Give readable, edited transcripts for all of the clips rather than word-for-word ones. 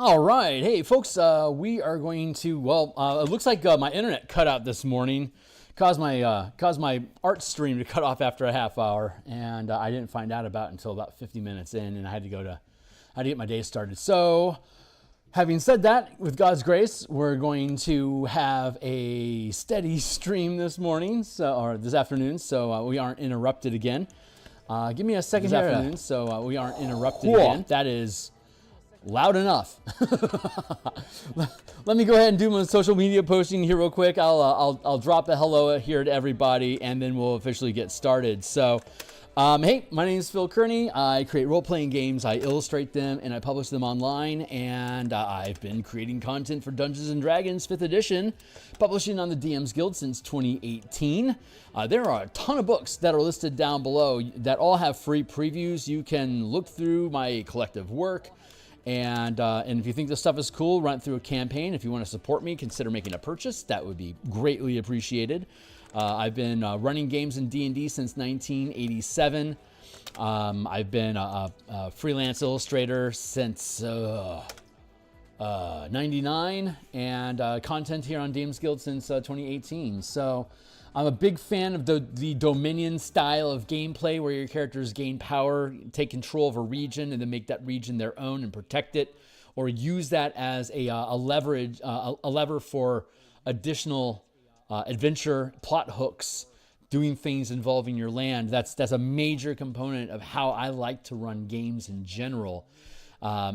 All right. Hey, folks, we are going to, it looks like my internet cut out this morning, caused my art stream to cut off after a half hour, and I didn't find out about it until about 50 minutes in, and I had to get my day started. So, having said that, with God's grace, we're going to have a steady stream this morning, or this afternoon, so we aren't interrupted again. Give me a second here. Afternoon, so we aren't interrupted again. That is loud enough. Let me go ahead and do my social media posting here real quick. I'll drop a hello here to everybody, and then we'll officially get started. So, hey, my name is Phil Kearney. I create role-playing games. I illustrate them, and I publish them online. And I've been creating content for Dungeons & Dragons 5th edition, publishing on the DMsGuild since 2018. There are a ton of books that are listed down below that all have free previews. You can look through my collective work. And if you think this stuff is cool, run it through a campaign. If you want to support me, consider making a purchase. That would be greatly appreciated. I've been running games in D&D since 1987. I've been a freelance illustrator since 99, and content here on DMsGuild since 2018. So I'm a big fan of the Dominion style of gameplay, where your characters gain power, take control of a region, and then make that region their own and protect it, or use that as a lever for additional adventure plot hooks, doing things involving your land. That's a major component of how I like to run games in general.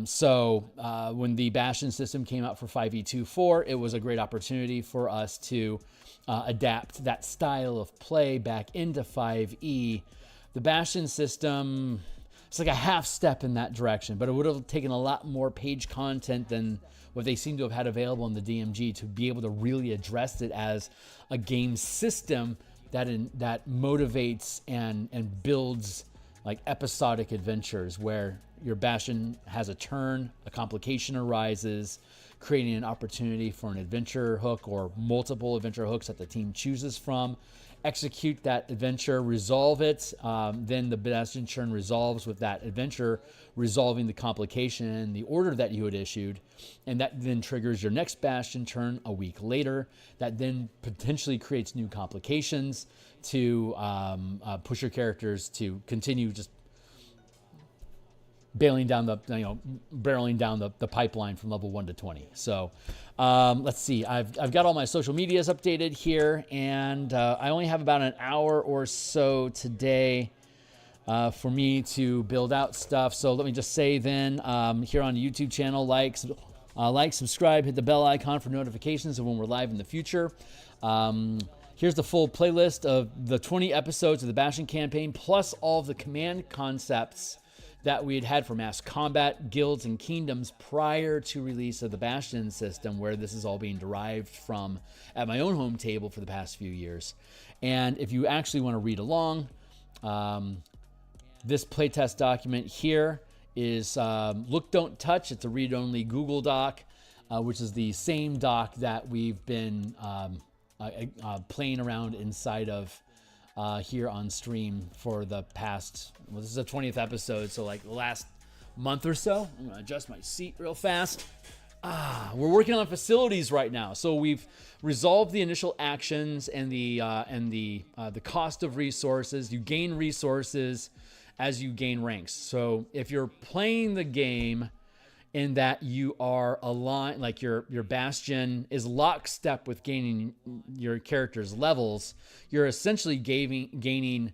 So when the Bastion system came out for 5e2.4, it was a great opportunity for us to adapt that style of play back into 5e. The Bastion system, it's like a half step in that direction, but it would have taken a lot more page content than what they seem to have had available in the DMG to be able to really address it as a game system that motivates and builds like episodic adventures, where your Bastion has a turn, a complication arises, creating an opportunity for an adventure hook or multiple adventure hooks that the team chooses from. Execute that adventure, resolve it, then the Bastion turn resolves with that adventure, resolving the complication in the order that you had issued, and that then triggers your next Bastion turn a week later. That then potentially creates new complications to push your characters to continue just barreling down the pipeline from level 1 to 20. So let's see. I've got all my social medias updated here, and I only have about an hour or so today for me to build out stuff. So let me just say then, here on the YouTube channel, like, subscribe, hit the bell icon for notifications of when we're live in the future. Here's the full playlist of the 20 episodes of the Bastion campaign, plus all of the command concepts that we had for mass combat, guilds, and kingdoms prior to release of the Bastion system, where this is all being derived from at my own home table for the past few years. And if you actually want to read along, this playtest document here is Look, Don't Touch. It's a read-only Google Doc, which is the same doc that we've been playing around inside of here on stream for the past, this is the 20th episode, so like the last month or so. I'm gonna adjust my seat real fast. We're working on facilities right now, so we've resolved the initial actions and the cost of resources. You gain resources as you gain ranks. So if you're playing the game in that you are aligned, like your Bastion is lockstep with gaining your character's levels, you're essentially gaining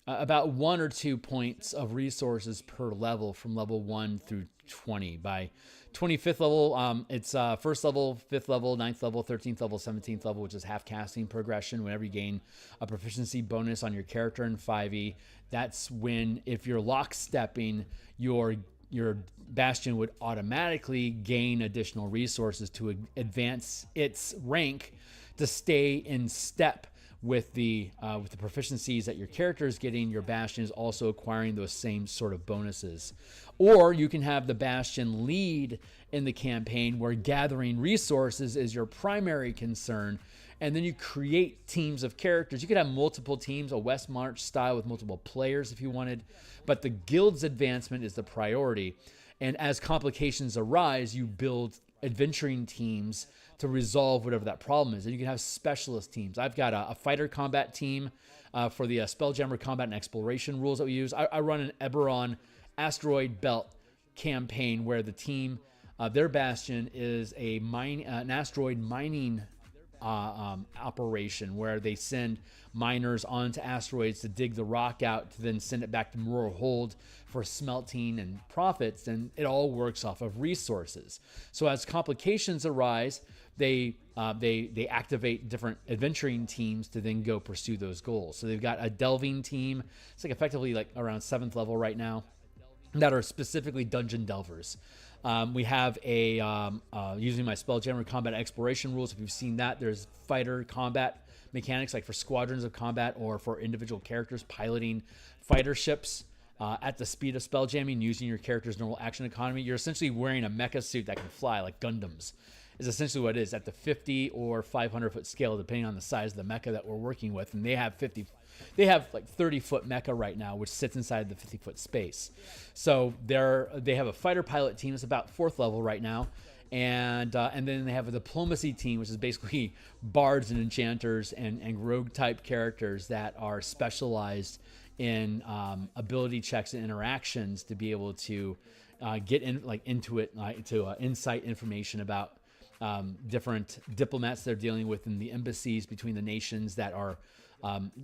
about 1 or 2 points of resources per level from level 1 through 20. By 25th level, it's first level, 5th level, 9th level, 13th level, 17th level, which is half casting progression. Whenever you gain a proficiency bonus on your character in 5e, that's when, if you're lockstepping, your Bastion would automatically gain additional resources to advance its rank to stay in step with the proficiencies that your character is getting. Your Bastion is also acquiring those same sort of bonuses. Or you can have the Bastion lead in the campaign, where gathering resources is your primary concern, and then you create teams of characters. You could have multiple teams, a West March style with multiple players if you wanted, but the guild's advancement is the priority. And as complications arise, you build adventuring teams to resolve whatever that problem is. And you can have specialist teams. I've got a fighter combat team for the Spelljammer combat and exploration rules that we use. I run an Eberron asteroid belt campaign where the team, their Bastion is an asteroid mining operation where they send miners onto asteroids to dig the rock out to then send it back to Moral Hold for smelting and profits, and it all works off of resources. So as complications arise, they activate different adventuring teams to then go pursue those goals. So they've got a delving team. It's like effectively like around 7th level right now that are specifically dungeon delvers. We have using my Spelljammer combat exploration rules. If you've seen that, there's fighter combat mechanics like for squadrons of combat or for individual characters piloting fighter ships at the speed of spelljamming using your character's normal action economy. You're essentially wearing a mecha suit that can fly like Gundams is essentially what it is at the 50 or 500 foot scale, depending on the size of the mecha that we're working with. And they have like 30-foot mecha right now, which sits inside the 50-foot space. So they have a fighter pilot team. It's about 4th level right now. And then they have a diplomacy team, which is basically bards and enchanters and rogue type characters that are specialized in ability checks and interactions to be able to get into it, to insight information about different diplomats they're dealing with in the embassies between the nations that are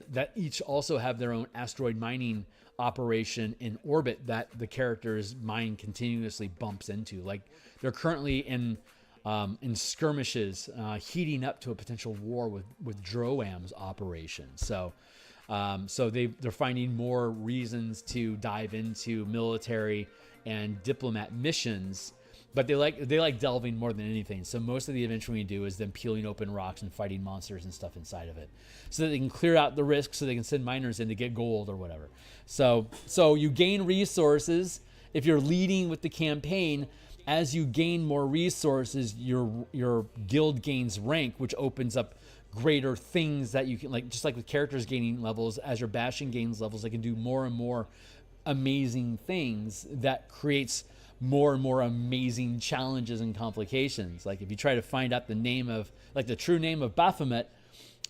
that each also have their own asteroid mining operation in orbit that the character's mind continuously bumps into. Like they're currently in skirmishes, heating up to a potential war with Droam's operation. So they're finding more reasons to dive into military and diplomat missions. But they like delving more than anything. So most of the adventuring we do is them peeling open rocks and fighting monsters and stuff inside of it, so that they can clear out the risk, so they can send miners in to get gold or whatever. So you gain resources if you're leading with the campaign. As you gain more resources, your guild gains rank, which opens up greater things that you can, like just like with characters gaining levels. As your Bastion gains levels, they can do more and more amazing things that creates more and more amazing challenges and complications. Like if you try to find out the name of, like the true name of Baphomet,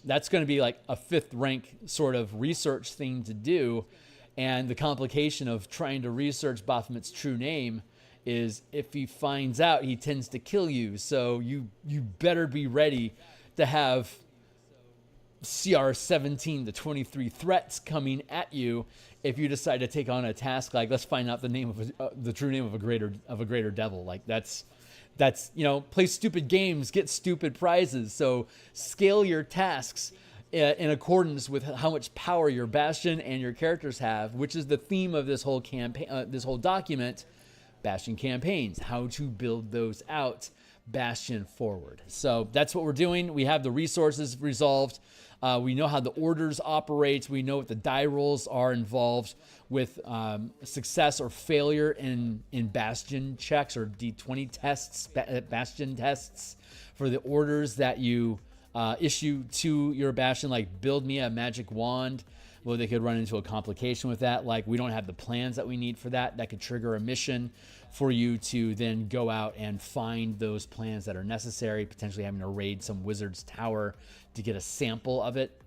that's going to be like a 5th rank sort of research thing to do. And the complication of trying to research Baphomet's true name is if he finds out, he tends to kill you. So you better be ready to have CR 17 to 23 threats coming at you if you decide to take on a task like, let's find out the name of the true name of a greater devil. Like that's play stupid games, get stupid prizes. So scale your tasks in accordance with how much power your Bastion and your characters have, which is the theme of this whole campaign, this whole document, Bastion Campaigns, how to build those out Bastion forward. So that's what we're doing. We have the resources resolved. We know how the orders operate. We know what the die rolls are involved with success or failure in Bastion checks or D20 tests, Bastion tests for the orders that you issue to your Bastion, like build me a magic wand. Well, they could run into a complication with that. Like we don't have the plans that we need for that. That could trigger a mission for you to then go out and find those plans that are necessary, potentially having to raid some wizard's tower to get a sample of it.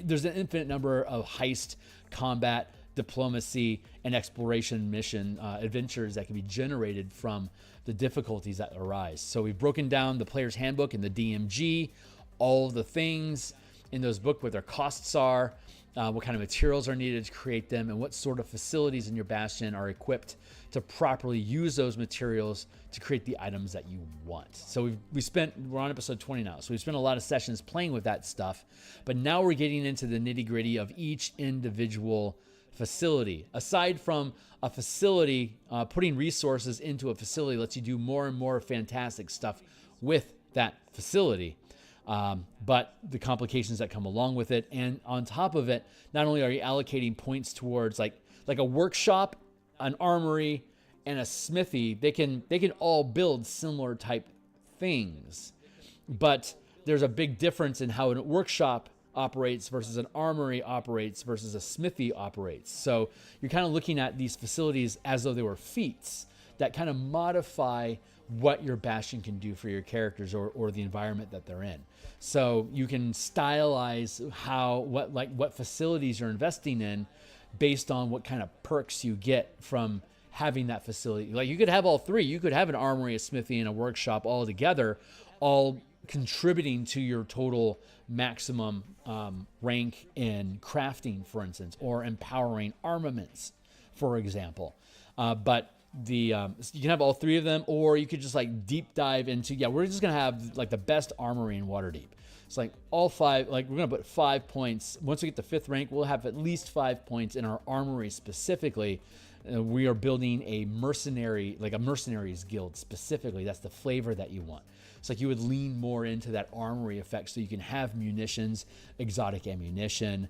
There's an infinite number of heist, combat, diplomacy, and exploration mission adventures that can be generated from the difficulties that arise. So we've broken down the player's handbook and the DMG, all of the things in those books, what their costs are, what kind of materials are needed to create them, and what sort of facilities in your Bastion are equipped to properly use those materials to create the items that you want. So we're on episode 20 now, so we've spent a lot of sessions playing with that stuff, but now we're getting into the nitty-gritty of each individual facility. Aside from a facility, putting resources into a facility lets you do more and more fantastic stuff with that facility. But the complications that come along with it, and on top of it, not only are you allocating points towards like a workshop, an armory, and a smithy, they can all build similar type things, but there's a big difference in how a workshop operates versus an armory operates versus a smithy operates. So you're kind of looking at these facilities as though they were feats. that kind of modify what your Bastion can do for your characters or the environment that they're in. So you can stylize what facilities you're investing in based on what kind of perks you get from having that facility. Like you could have all three. You could have an armory, a smithy, and a workshop all together, all contributing to your total maximum rank in crafting, for instance, or empowering armaments, for example. But you can have all three of them, or you could just like deep dive into, we're just gonna have like the best armory in Waterdeep. It's like all five, like we're gonna put 5 points. Once we get to 5th rank, we'll have at least 5 points in our armory specifically. We are building a mercenaries guild specifically. That's the flavor that you want. It's like you would lean more into that armory effect so you can have munitions, exotic ammunition,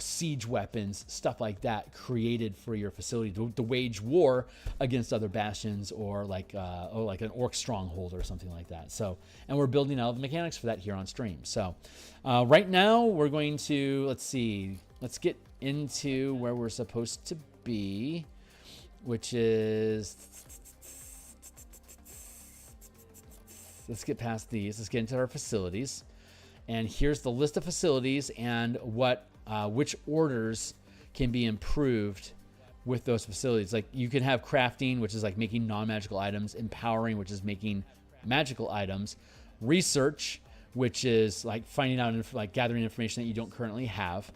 siege weapons, stuff like that created for your facility to wage war against other bastions or like an orc stronghold or something like that. So, and we're building out the mechanics for that here on stream. So right now we're going to, let's get into where we're supposed to be, which is, let's get past these. Let's get into our facilities. And here's the list of facilities and which orders can be improved with those facilities. Like you can have crafting, which is like making non-magical items, empowering, which is making magical items, research, which is like finding out and like gathering information that you don't currently have.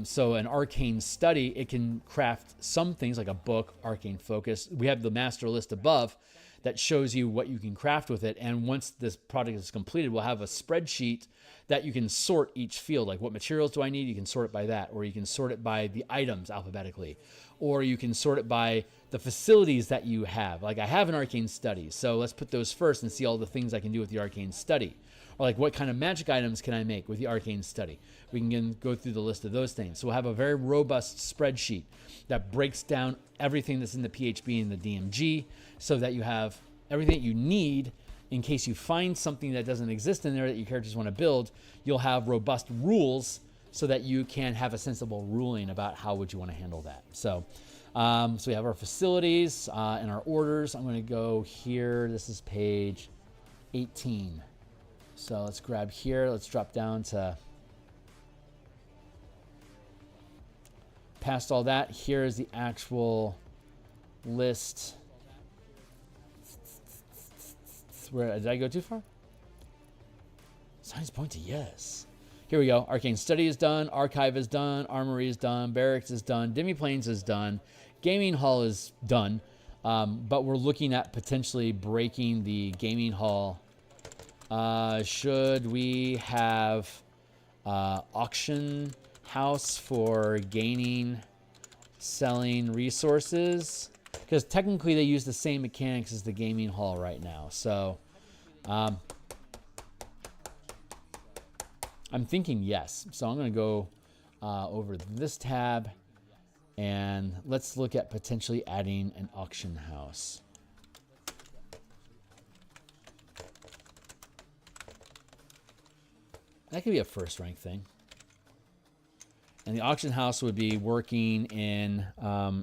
So an arcane study, it can craft some things like a book, arcane focus. We have the master list above that shows you what you can craft with it. And once this project is completed, we'll have a spreadsheet that you can sort each field. Like what materials do I need? You can sort it by that, or you can sort it by the items alphabetically, or you can sort it by the facilities that you have. Like I have an arcane study, so let's put those first and see all the things I can do with the arcane study. Or like what kind of magic items can I make with the arcane study? We can go through the list of those things. So we'll have a very robust spreadsheet that breaks down everything that's in the PHB and the DMG so that you have everything that you need in case you find something that doesn't exist in there that your characters want to build. You'll have robust rules so that you can have a sensible ruling about how would you want to handle that. So, so we have our facilities and our orders. I'm going to go here. This is page 18. So let's grab here. Let's drop down to past all that. Here is the actual list. Where did I go too far? Signs point to yes. Here we go. Arcane Study is done. Archive is done. Armory is done. Barracks is done. Demiplanes is done. Gaming Hall is done. But we're looking at potentially breaking the Gaming Hall. Should we have auction house for gaining, selling resources? Because technically they use the same mechanics as the Gaming Hall right now. So I'm thinking yes. So I'm going to go over this tab and let's look at potentially adding an auction house. That could be a first rank thing. And the auction house would be working in,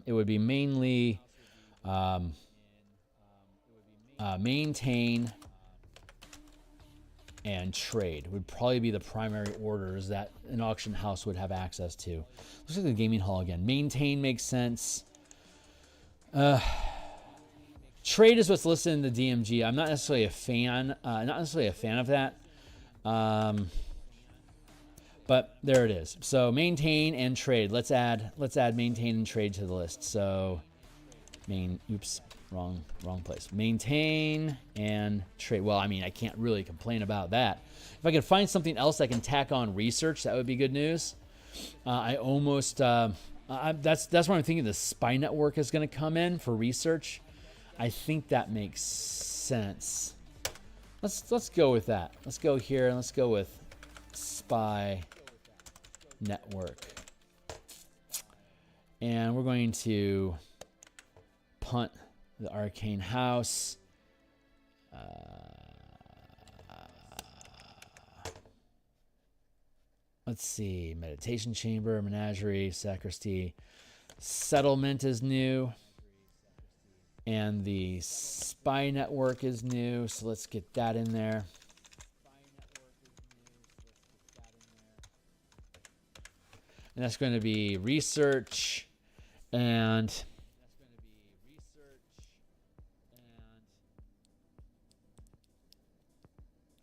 it would be mainly maintain and trade would probably be the primary orders that an auction house would have access to. Looks like the Gaming Hall again. Maintain makes sense. Trade is what's listed in the DMG. I'm not necessarily a fan, of that. But there it is. So maintain and trade. Let's add maintain and trade to the list. So wrong place. Maintain and trade. Well, I mean, I can't really complain about that. If I could find something else I can tack on research, that would be good news. I almost that's where I'm thinking the spy network is going to come in for research. I think that makes sense. Let's go with that. Let's go here and let's go with spy network. And we're going to punt the arcane house. Let's see. Meditation chamber, menagerie, sacristy. Settlement is new. And the spy network is new, so let's get that in there. And that's going to be research and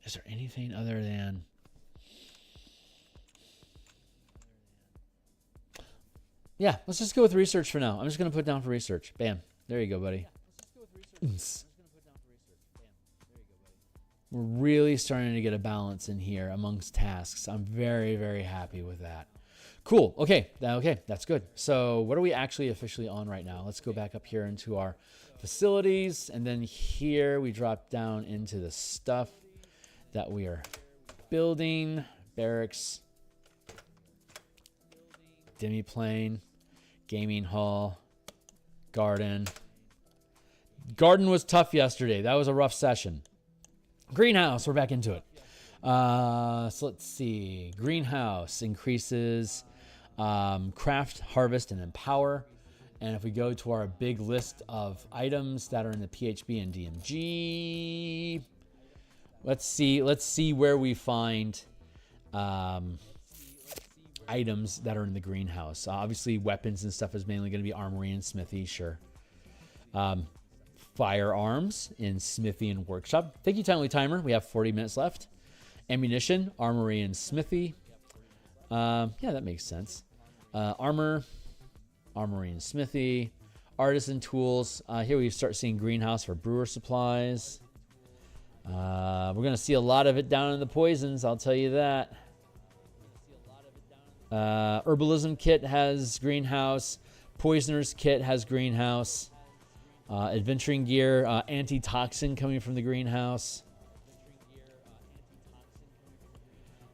is there anything other than yeah, let's just go with research for now. I'm just going to put down for research. Bam. There you go, buddy. We're really starting to get a balance in here amongst tasks. I'm very, very happy with that. Cool. Okay. Okay. That's good. So what are we actually officially on right now? Let's go back up here into our facilities. And then here we drop down into the stuff that we are building. Barracks. Demiplane. Gaming hall. Garden. Garden was tough yesterday. That was a rough session. Greenhouse. We're back into it. So let's see. Greenhouse increases craft, harvest, and empower. And if we go to our big list of items that are in the PHB and DMG, let's see where we find items that are in the greenhouse. Obviously, weapons and stuff is mainly going to be armory and smithy, sure. Firearms in smithy and workshop. Thank you, Timely Timer. We have 40 minutes left. Ammunition, armory, and smithy. Yeah, that makes sense. Armor, armory, and smithy. Artisan tools. Here we start seeing greenhouse for brewer supplies. We're going to see a lot of it down in the poisons, I'll tell you that. Herbalism kit has greenhouse. Poisoner's kit has greenhouse. Adventuring gear, antitoxin coming from the greenhouse.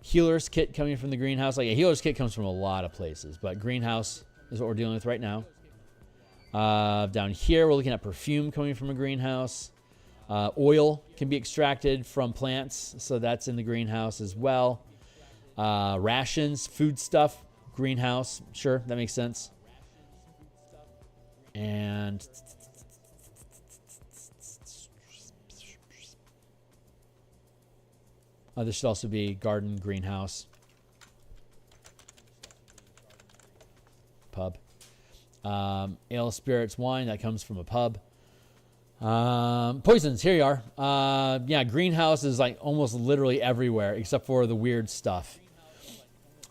Healer's kit coming from the greenhouse. Like a healer's kit comes from a lot of places, but greenhouse is what we're dealing with right now. Down here, we're looking at perfume coming from a greenhouse. Oil can be extracted from plants, so that's in the greenhouse as well. Rations, food stuff, greenhouse. Sure, that makes sense. And this should also be garden, greenhouse, pub. Ale, spirits, wine, that comes from a pub. Poisons, here you are. Yeah, greenhouse is like almost literally everywhere except for the weird stuff.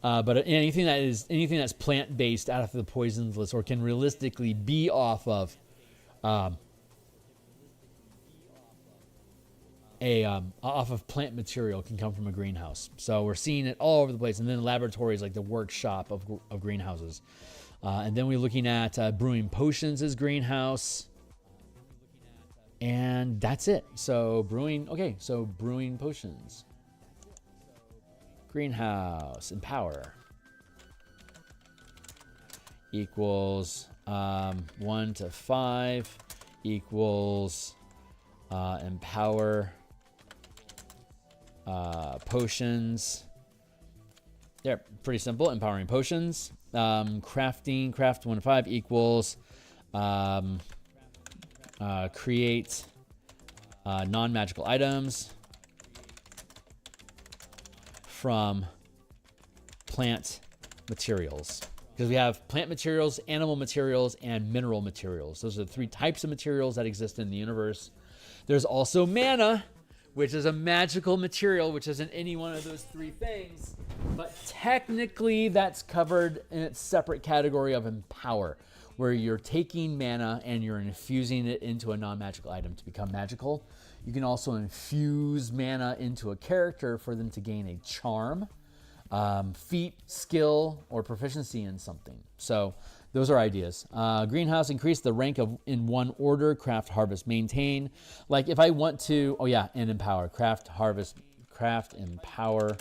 But anything that's plant-based out of the poisons list or can realistically be off of off of plant material can come from a greenhouse. So we're seeing it all over the place. And then laboratories like the workshop of greenhouses. And then we're looking at brewing potions as greenhouse. And that's it. So brewing potions. Greenhouse, empower. Equals 1 to 5 equals empower. Potions. They're pretty simple. Empowering potions. Crafting. Craft 1 to 5 equals create non-magical items from plant materials. Because we have plant materials, animal materials, and mineral materials. Those are the 3 types of materials that exist in the universe. There's also mana, which is a magical material, which isn't any one of those 3 things. But technically, that's covered in its separate category of empower, where you're taking mana and you're infusing it into a non-magical item to become magical. You can also infuse mana into a character for them to gain a charm, feat, skill, or proficiency in something. So those are ideas. Greenhouse, increase the rank in 1 order. Craft, harvest, maintain. Like if I want to, and empower. Craft, harvest, craft, empower,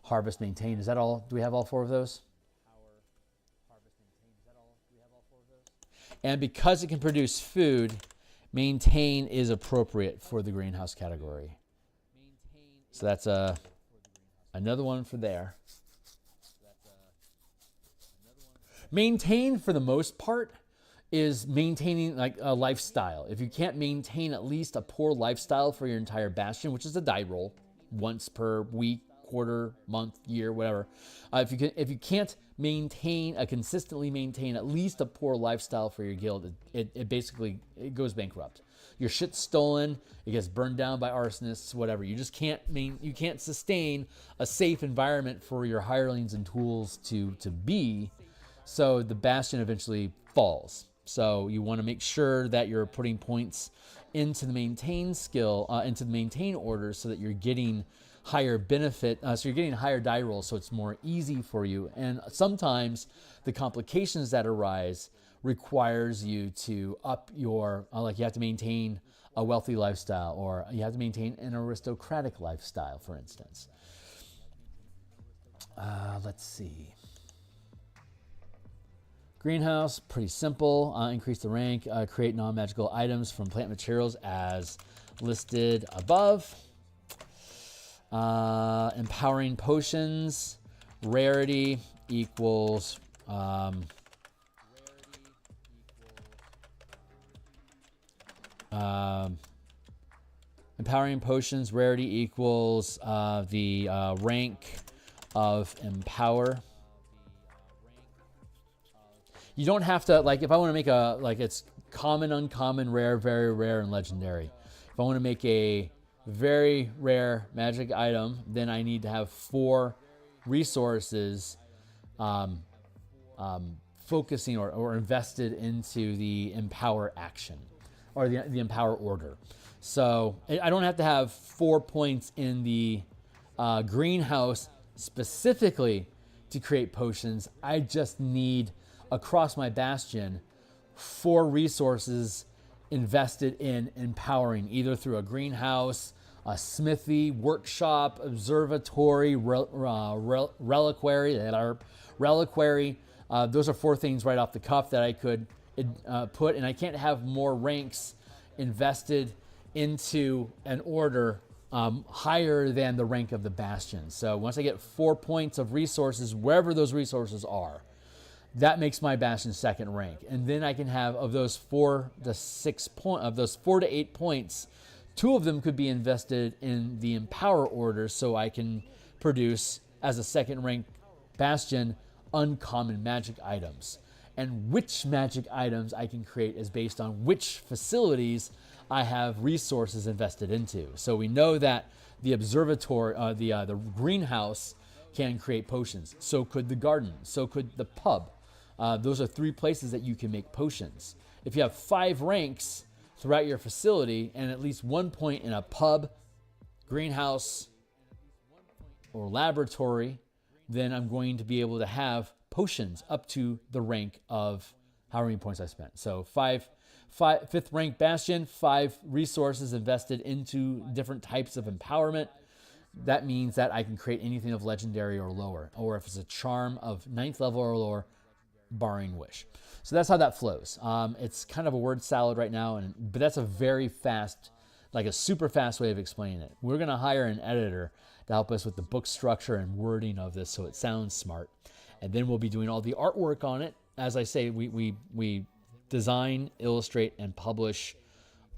harvest, maintain. Is that all? Do we have all 4 of those? And because it can produce food, maintain is appropriate for the greenhouse category. So that's another one for there. Maintain, for the most part, is maintaining like a lifestyle. If you can't maintain at least a poor lifestyle for your entire bastion, which is a die roll once per week, quarter, month, year, whatever. If you can't consistently maintain at least a poor lifestyle for your guild, it basically goes bankrupt. Your shit's stolen, it gets burned down by arsonists, whatever. You just can't sustain a safe environment for your hirelings and tools to be. So the bastion eventually falls. So you want to make sure that you're putting points into the maintain skill, into the maintain order, so that you're getting higher benefit, so you're getting higher die rolls, so it's more easy for you. And sometimes the complications that arise requires you to up your, like you have to maintain a wealthy lifestyle, or you have to maintain an aristocratic lifestyle, for instance. Let's see. Greenhouse, pretty simple. Increase the rank, create non-magical items from plant materials as listed above. Empowering potions, rarity equals empowering potions, rarity equals the rank of empower. You don't have to, like, if I want to make a, like, it's common, uncommon, rare, very rare, and legendary. If I want to make a very rare magic item, then I need to have 4 resources focusing or invested into the empower action, or the empower order. So I don't have to have 4 points in the greenhouse specifically to create potions. I just need, across my bastion, 4 resources invested in empowering, either through a greenhouse, a smithy, workshop, observatory, reliquary. Those are 4 things right off the cuff that I could put, and I can't have more ranks invested into an order higher than the rank of the bastion. So once I get 4 points of resources, wherever those resources are, that makes my bastion second rank. And then I can have, of those 4 to 8 points, 2 of them could be invested in the empower order, so I can produce, as a second rank bastion, uncommon magic items. And which magic items I can create is based on which facilities I have resources invested into. So we know that the observatory, the greenhouse can create potions. So could the garden. So could the pub. Those are 3 places that you can make potions. If you have 5 ranks throughout your facility and at least 1 point in a pub, greenhouse, or laboratory, then I'm going to be able to have potions up to the rank of however many points I spent. So 5th rank bastion, 5 resources invested into different types of empowerment. That means that I can create anything of legendary or lower, or if it's a charm of 9th level or lower, barring wish. So that's how that flows. It's kind of a word salad right now, but that's a very fast, like a super fast way of explaining it. We're going to hire an editor to help us with the book structure and wording of this so it sounds smart. And then we'll be doing all the artwork on it. As I say, we design, illustrate, and publish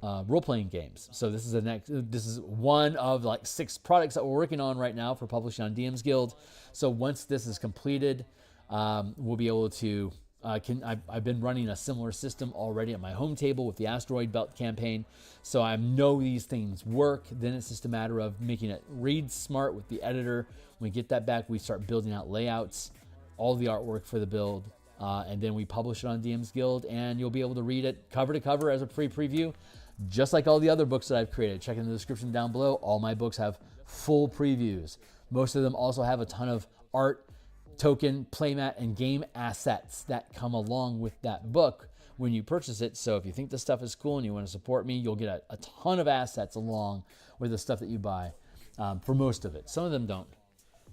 role-playing games. So this is one of like 6 products that we're working on right now for publishing on DMsGuild. So once this is completed, we'll be able to, I've been running a similar system already at my home table with the Asteroid Belt campaign. So I know these things work. Then it's just a matter of making it read smart with the editor. When we get that back, we start building out layouts, all the artwork for the build, and then we publish it on DMsGuild, and you'll be able to read it cover to cover as a free preview, just like all the other books that I've created. Check in the description down below. All my books have full previews. Most of them also have a ton of art, token, playmat, and game assets that come along with that book when you purchase it. So if you think this stuff is cool and you want to support me, you'll get a ton of assets along with the stuff that you buy, for most of it. Some of them don't.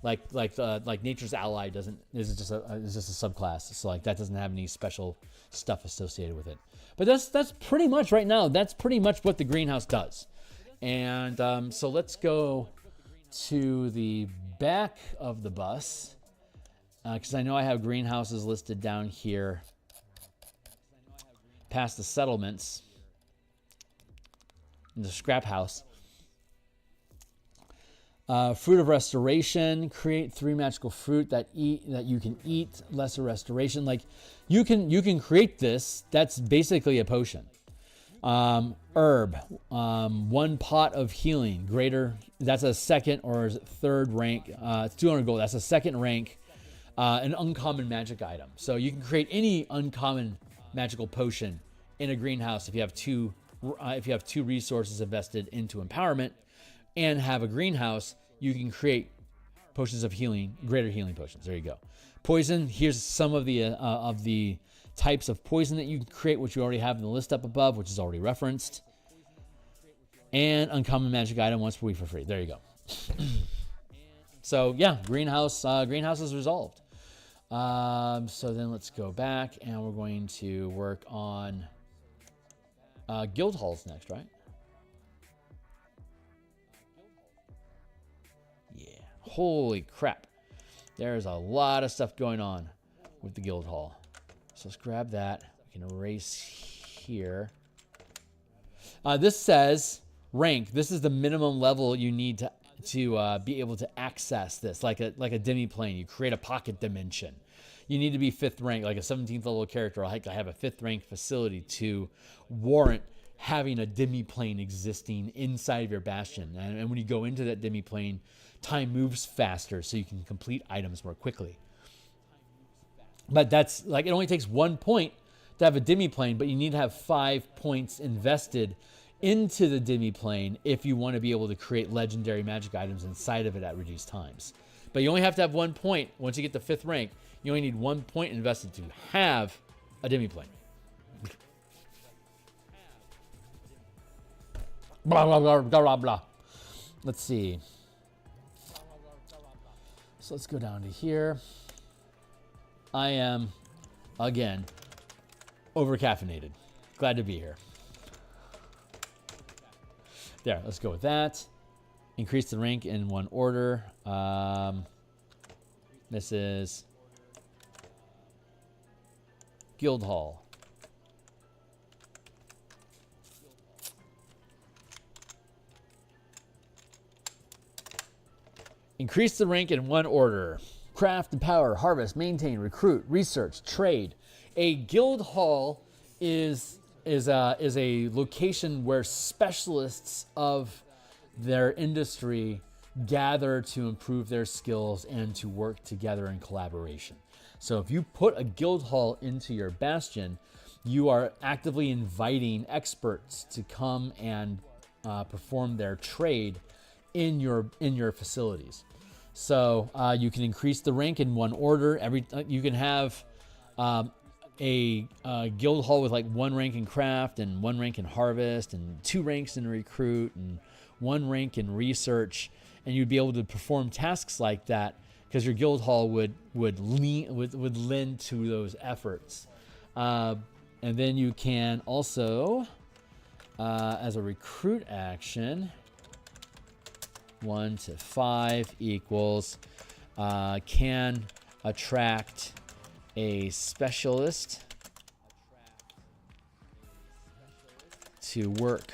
Like Nature's Ally is just a subclass, so like that doesn't have any special stuff associated with it. But that's pretty much right now. That's pretty much what the greenhouse does. And so let's go to the back of the bus, because I know I have greenhouses listed down here. past the settlements, in the scrap house. Fruit of restoration. Create 3 magical fruit that you can eat. Lesser restoration. Like you can create this. That's basically a potion. Herb. 1 pot of healing. Greater. That's a second or third rank. It's 200 gold. That's a second rank. An uncommon magic item. So you can create any uncommon magical potion in a greenhouse if you have two resources invested into empowerment and have a greenhouse. You can create potions of healing, greater healing potions. There you go. Poison. Here's some of the types of poison that you can create, which you already have in the list up above, which is already referenced. And uncommon magic item once per week for free. There you go. So yeah, greenhouse is resolved. So then let's go back and we're going to work on guild halls next, right? Yeah. Holy crap. There's a lot of stuff going on with the guild hall. So let's grab that. We can erase here. This says rank. This is the minimum level you need to be able to access this, like a demiplane. You create a pocket dimension. You need to be 5th rank, like a 17th level character. I have a 5th rank facility to warrant having a demiplane existing inside of your bastion. And when you go into that demiplane, time moves faster, so you can complete items more quickly. But that's like, it only takes 1 point to have a demiplane, but you need to have 5 points invested into the demiplane if you want to be able to create legendary magic items inside of it at reduced times. But you only have to have 1 point. Once you get to 5th rank, you only need 1 point invested to have a demiplane. Blah, blah, blah, blah, blah, blah. Let's see. So let's go down to here. I am, again, over-caffeinated. Glad to be here. There, let's go with that. Increase the rank in 1 order. This is Guild Hall. Increase the rank in 1 order. Craft, empower, harvest, maintain, recruit, research, trade. A guild hall is a location where specialists of their industry gather to improve their skills and to work together in collaboration. So if you put a guild hall into your bastion, you are actively inviting experts to come and perform their trade in your facilities. So you can increase the rank in 1 order. You can have a guild hall with like 1 rank in craft and 1 rank in harvest and 2 ranks in recruit and 1 rank in research, and you'd be able to perform tasks like that because your guild hall would lend to those efforts. And then you can also, as a recruit action, 1 to 5 equals can attract a specialist to work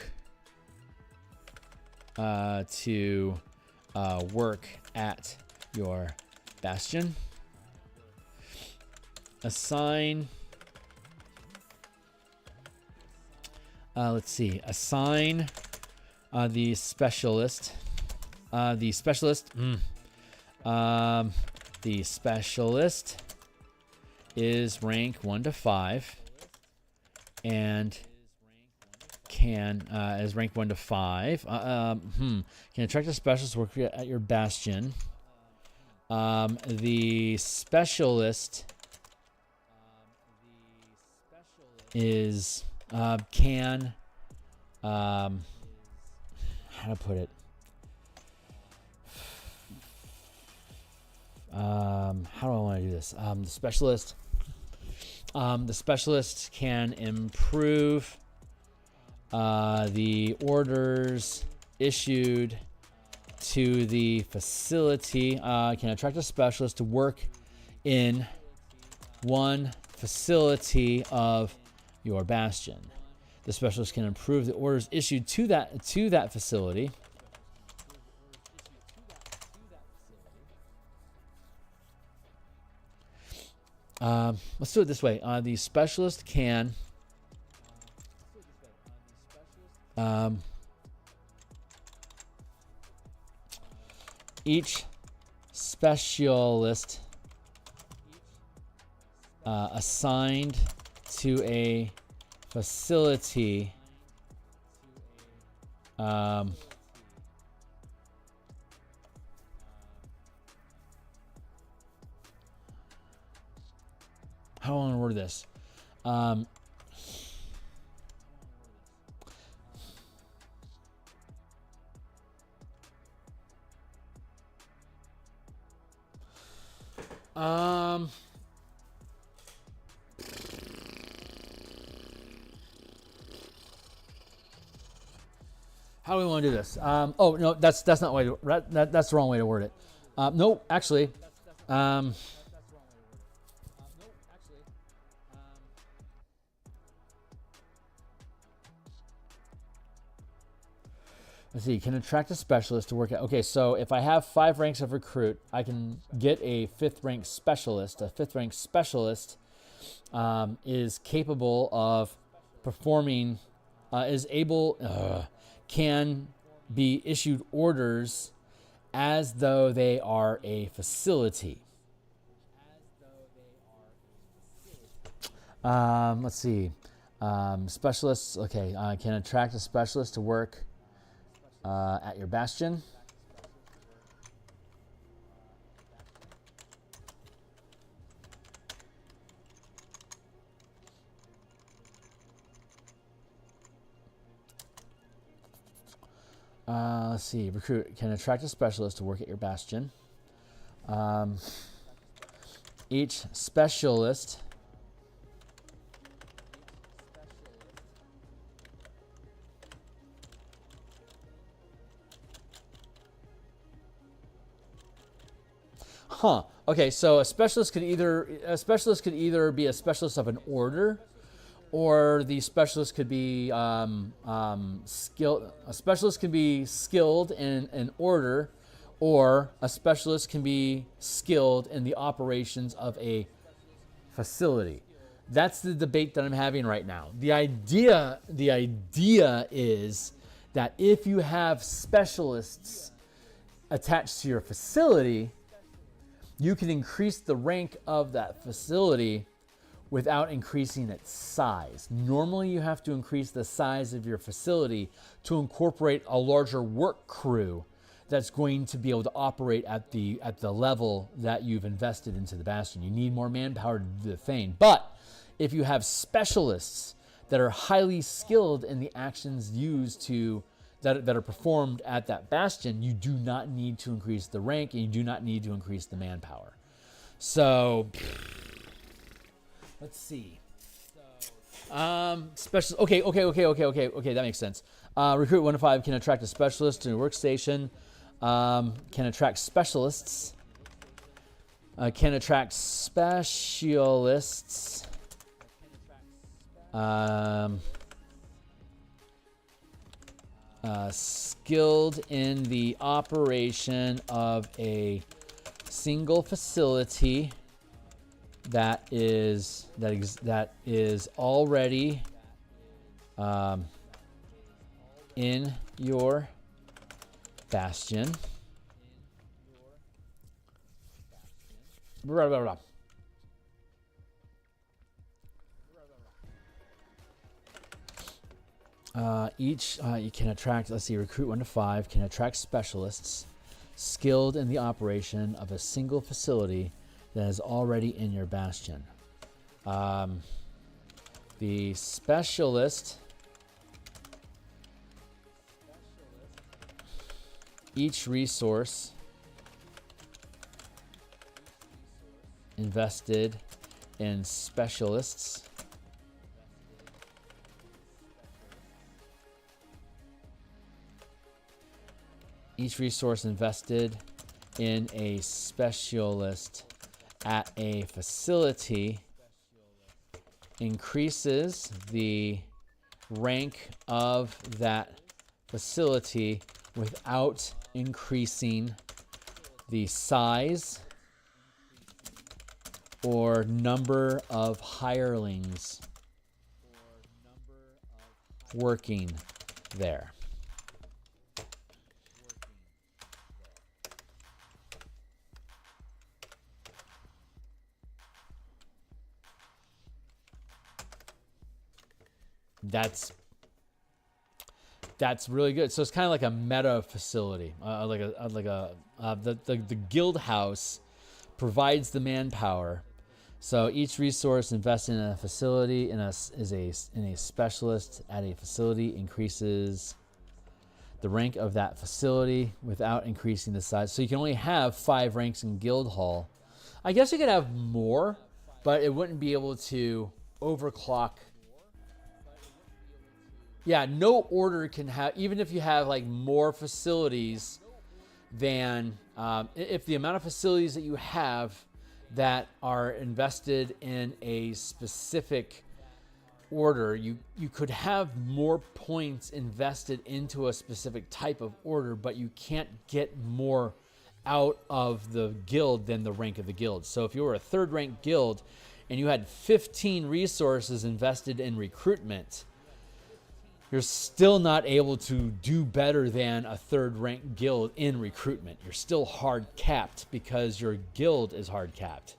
at your bastion. Assign. Let's see. Assign the specialist. The specialist is rank 1 to 5 and can is rank 1 to 5. Can attract a specialist to work at your bastion. The specialist is can how to put it. How do I want to do this? The specialist can improve the orders issued to the facility. Can attract a specialist to work in 1 facility of your bastion. The specialist can improve the orders issued to that facility. Let's do it this way. The specialist can each specialist assigned to a facility how do I want to word this? How do we want to do this? Oh no, that's not the way to, that's the wrong way to word it. No, actually, let's see. Can attract a specialist to work out. Okay, so if I have 5 ranks of recruit, I can get a 5th rank specialist. A 5th rank specialist is capable of performing, can be issued orders as though they are a facility. Let's see. Specialists, okay, can attract a specialist to work at your bastion. Let's see. Recruit can attract a specialist to work at your bastion. Each specialist Okay, so a specialist could either be a specialist of an order, or the specialist could be skilled. A specialist can be skilled in an order, or a specialist can be skilled in the operations of a facility. That's the debate that I'm having right now. The idea is that if you have specialists attached to your facility, you can increase the rank of that facility without increasing its size. Normally, you have to increase the size of your facility to incorporate a larger work crew that's going to be able to operate at the level that you've invested into the bastion. You need more manpower to do the thing. But if you have specialists that are highly skilled in the actions used that are performed at that bastion, you do not need to increase the rank, and you do not need to increase the manpower. So let's see. Special. Okay. That makes sense. Recruit 1 to 5 can attract a specialist to a workstation. Can attract specialists. Can attract specialists. Skilled in the operation of a single facility that is already in your bastion. Blah, blah, blah. You can attract, let's see, recruit 1 to 5 can attract specialists skilled in the operation of a single facility that is already in your bastion. The specialist, each resource invested in specialists each resource invested in a specialist at a facility increases the rank of that facility without increasing the size or number of hirelings working there. That's really good. So it's kind of like a meta facility, the guild house provides the manpower. So each resource invested in a facility in a specialist at a facility increases the rank of that facility without increasing the size. So you can only have 5 ranks in guild hall. I guess you could have more, but it wouldn't be able to overclock. Yeah, no order can have, even if you have like more facilities than, if the amount of facilities that you have that are invested in a specific order, you could have more points invested into a specific type of order, but you can't get more out of the guild than the rank of the guild. So if you were a 3rd rank guild and you had 15 resources invested in recruitment, you're still not able to do better than a 3rd rank guild in recruitment. You're still hard capped because your guild is hard capped.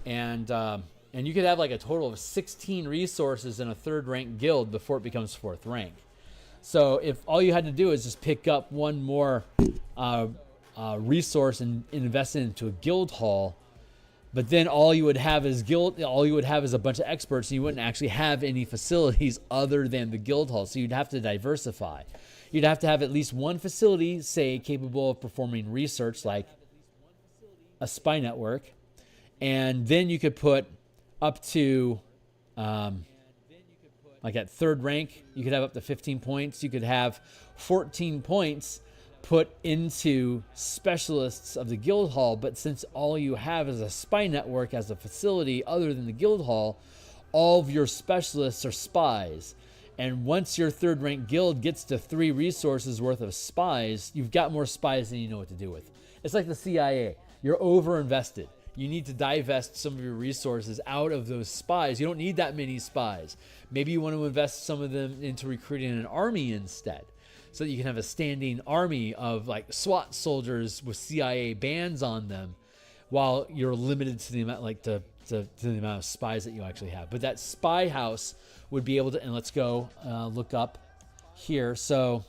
And you could have like a total of 16 resources in a 3rd rank guild before it becomes 4th rank. So if all you had to do is just pick up one more resource and invest it into a guild hall, but then all you would have is a bunch of experts, and you wouldn't actually have any facilities other than the guild hall. So you'd have to diversify. You'd have to have at least one facility, say, capable of performing research, like a spy network. And then you could put up to, like at 3rd rank, you could have up to 15 points. You could have 14 points put into specialists of the guild hall, but since all you have is a spy network as a facility other than the guild hall, all of your specialists are spies. And once your 3rd rank guild gets to 3 resources worth of spies, you've got more spies than you know what to do with. It's like the CIA. You're over invested. You need to divest some of your resources out of those spies. You don't need that many spies. Maybe you want to invest some of them into recruiting an army instead, so that you can have a standing army of like SWAT soldiers with CIA bands on them, while you're limited to the amount, to the amount of spies that you actually have. But that spy house would be able to, and let's go look up here. So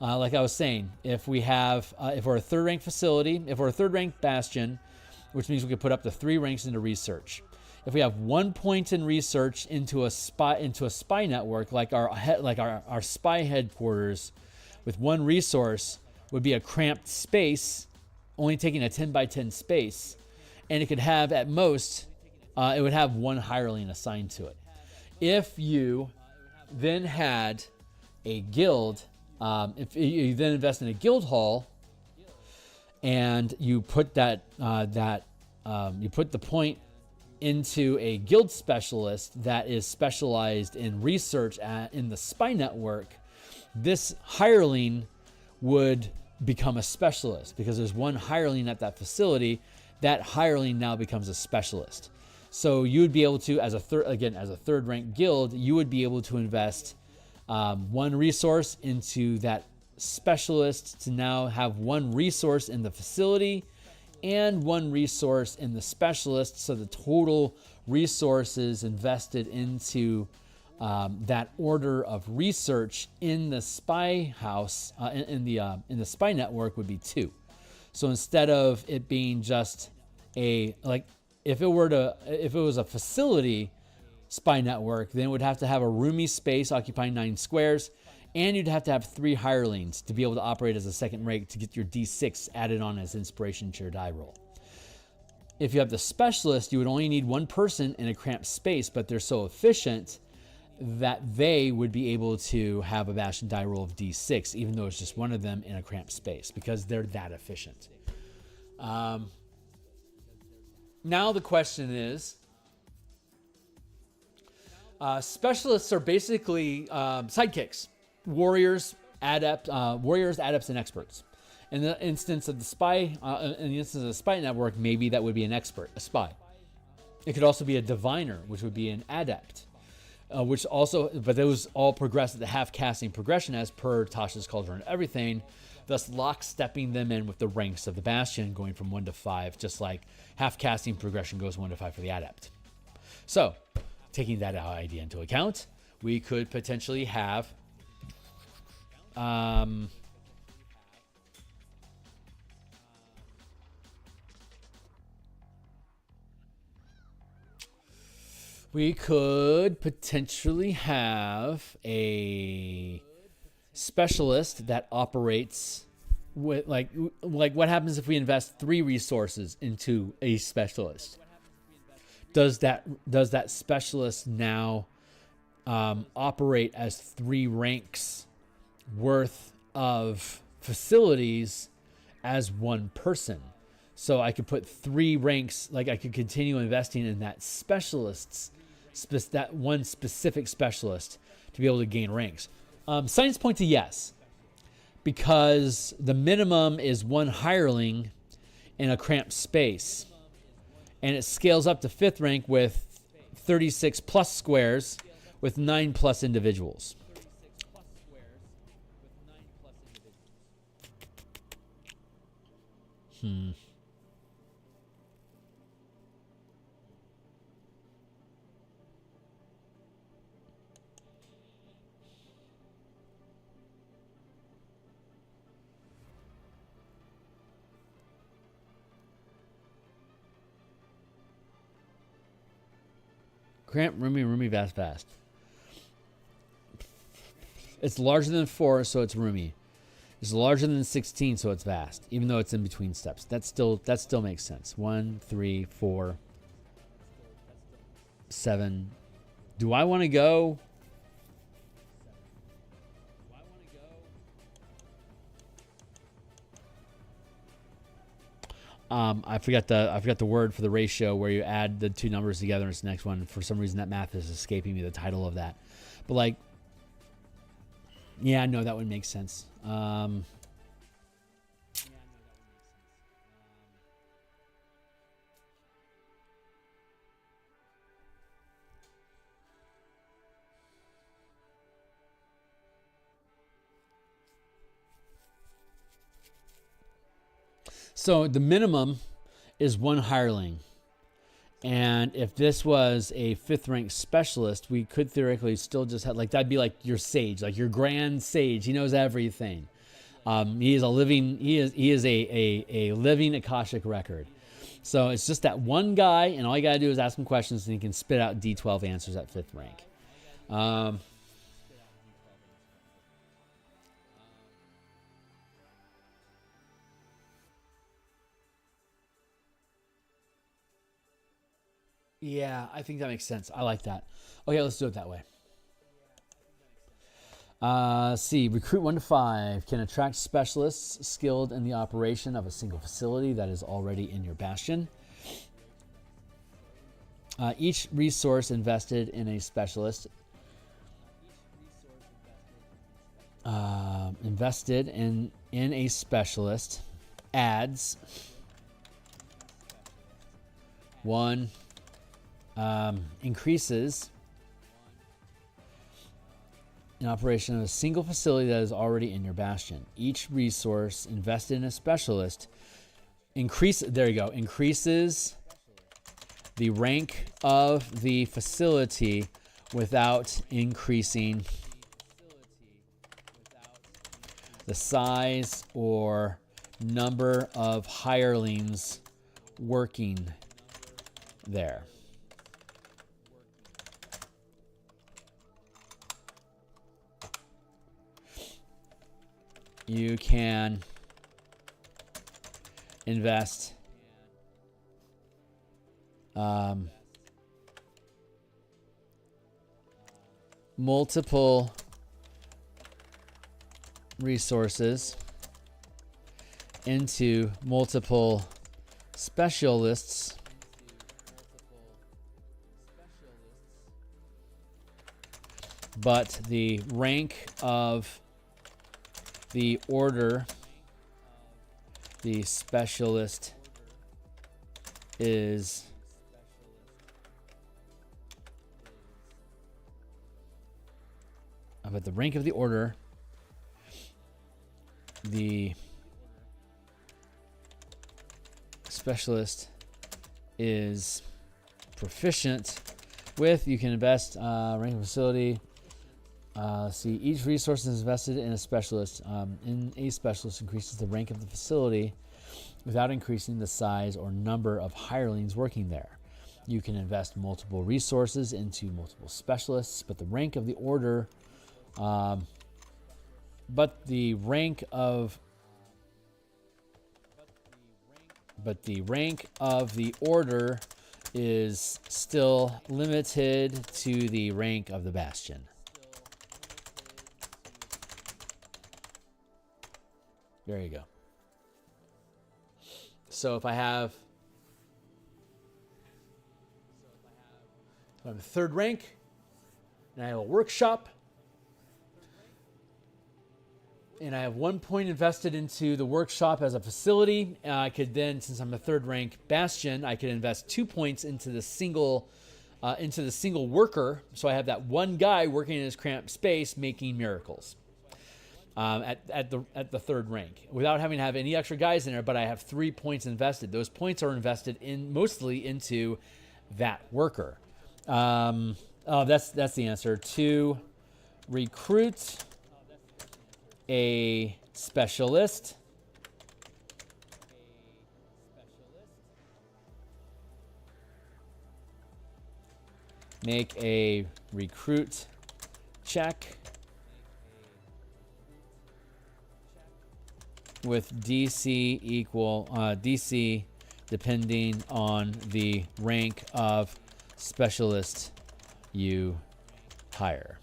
like I was saying, if we're a 3rd rank facility, if we're a 3rd rank bastion, which means we could put up to 3 ranks into research. If we have 1 point in research into a spy network, like our spy headquarters, with 1 resource would be a cramped space, only taking a 10 by 10 space, and it could have at most, it would have 1 hireling assigned to it. If you then had a guild, if you then invest in a guild hall, and you put you put the point into a guild specialist that is specialized in research in the spy network, this hireling would become a specialist because there's 1 hireling at that facility. That hireling now becomes a specialist. So you would be able to, as a 3rd rank guild, you would be able to invest 1 resource into that specialist to now have 1 resource in the facility and 1 resource in the specialist. So the total resources invested into that order of research in the spy house, in the spy network, would be 2. So instead of it being just if it was a facility spy network, then it would have to have a roomy space occupying 9 squares, and you'd have to have 3 hirelings to be able to operate as a 2nd rank to get your D6 added on as inspiration to your die roll. If you have the specialist, you would only need 1 person in a cramped space, but they're so efficient that they would be able to have a Bastion die roll of D6, even though it's just 1 of them in a cramped space, because they're that efficient. Now the question is, Specialists are basically sidekicks, warriors, adepts, and experts. In the instance of the spy, network, maybe that would be an expert, a spy. It could also be a diviner, which would be an adept, but those all progress at the half casting progression as per Tasha's Cauldron and everything, thus lockstepping them in with the ranks of the Bastion, going from 1 to 5, just like half casting progression goes 1 to 5 for the adept. So, taking that idea into account, we could potentially have a specialist that operates with like what happens if we invest 3 resources into a specialist? Does that specialist now operate as 3 ranks worth of facilities as one person? So I could put 3 ranks, like I could continue investing in that that one specific specialist to be able to gain ranks. Science point to yes, because the minimum is 1 hireling in a cramped space, and it scales up to 5th rank with 36 plus squares with 9 plus individuals. Cramp, roomy, vast. It's larger than 4, so it's roomy. It's larger than 16, so it's vast, even though it's in between steps. That still makes sense. 1, 3, 4, 7. Do I want to go? I forgot the word for the ratio where you add the 2 numbers together and it's the next one. For some reason, that math is escaping me, the title of that. But like, yeah, no, that would make sense. So the minimum is 1 hireling. And if this was a 5th rank specialist, we could theoretically still just have, like, that'd be like your sage, like your grand sage. He knows everything. He is a living Akashic record. So it's just that one guy, and all you got to do is ask him questions, and he can spit out D12 answers at 5th rank. Yeah, I think that makes sense. I like that. Okay, let's do it that way. See, recruit 1 to 5 can attract specialists skilled in the operation of a single facility that is already in your bastion. Each resource invested in a specialist adds 1. Increases an operation of a single facility that is already in your bastion. Each resource invested in a specialist increases the rank of the facility without increasing the size or number of hirelings working there. You can invest multiple resources into multiple specialists but the rank of the order the specialist is but the rank of the order the specialist is proficient with, you can invest rank of facility. See, each resource is invested in a specialist. In a specialist increases the rank of the facility without increasing the size or number of hirelings working there. You can invest multiple resources into multiple specialists, but the rank of the order, but the rank of the order is still limited to the rank of the Bastion. There you go. So if I have a third rank and I have a workshop and I have 1 point invested into the workshop as a facility, I could then, since I'm a third rank Bastion, I could invest 2 points into the single worker. So I have that one guy working in his cramped space making miracles at the third rank without having to have any extra guys in there. But I have 3 points invested. Those points are invested in mostly into that worker. That's the answer. To recruit a specialist, make a recruit check with DC equal DC depending on the rank of specialist you hire.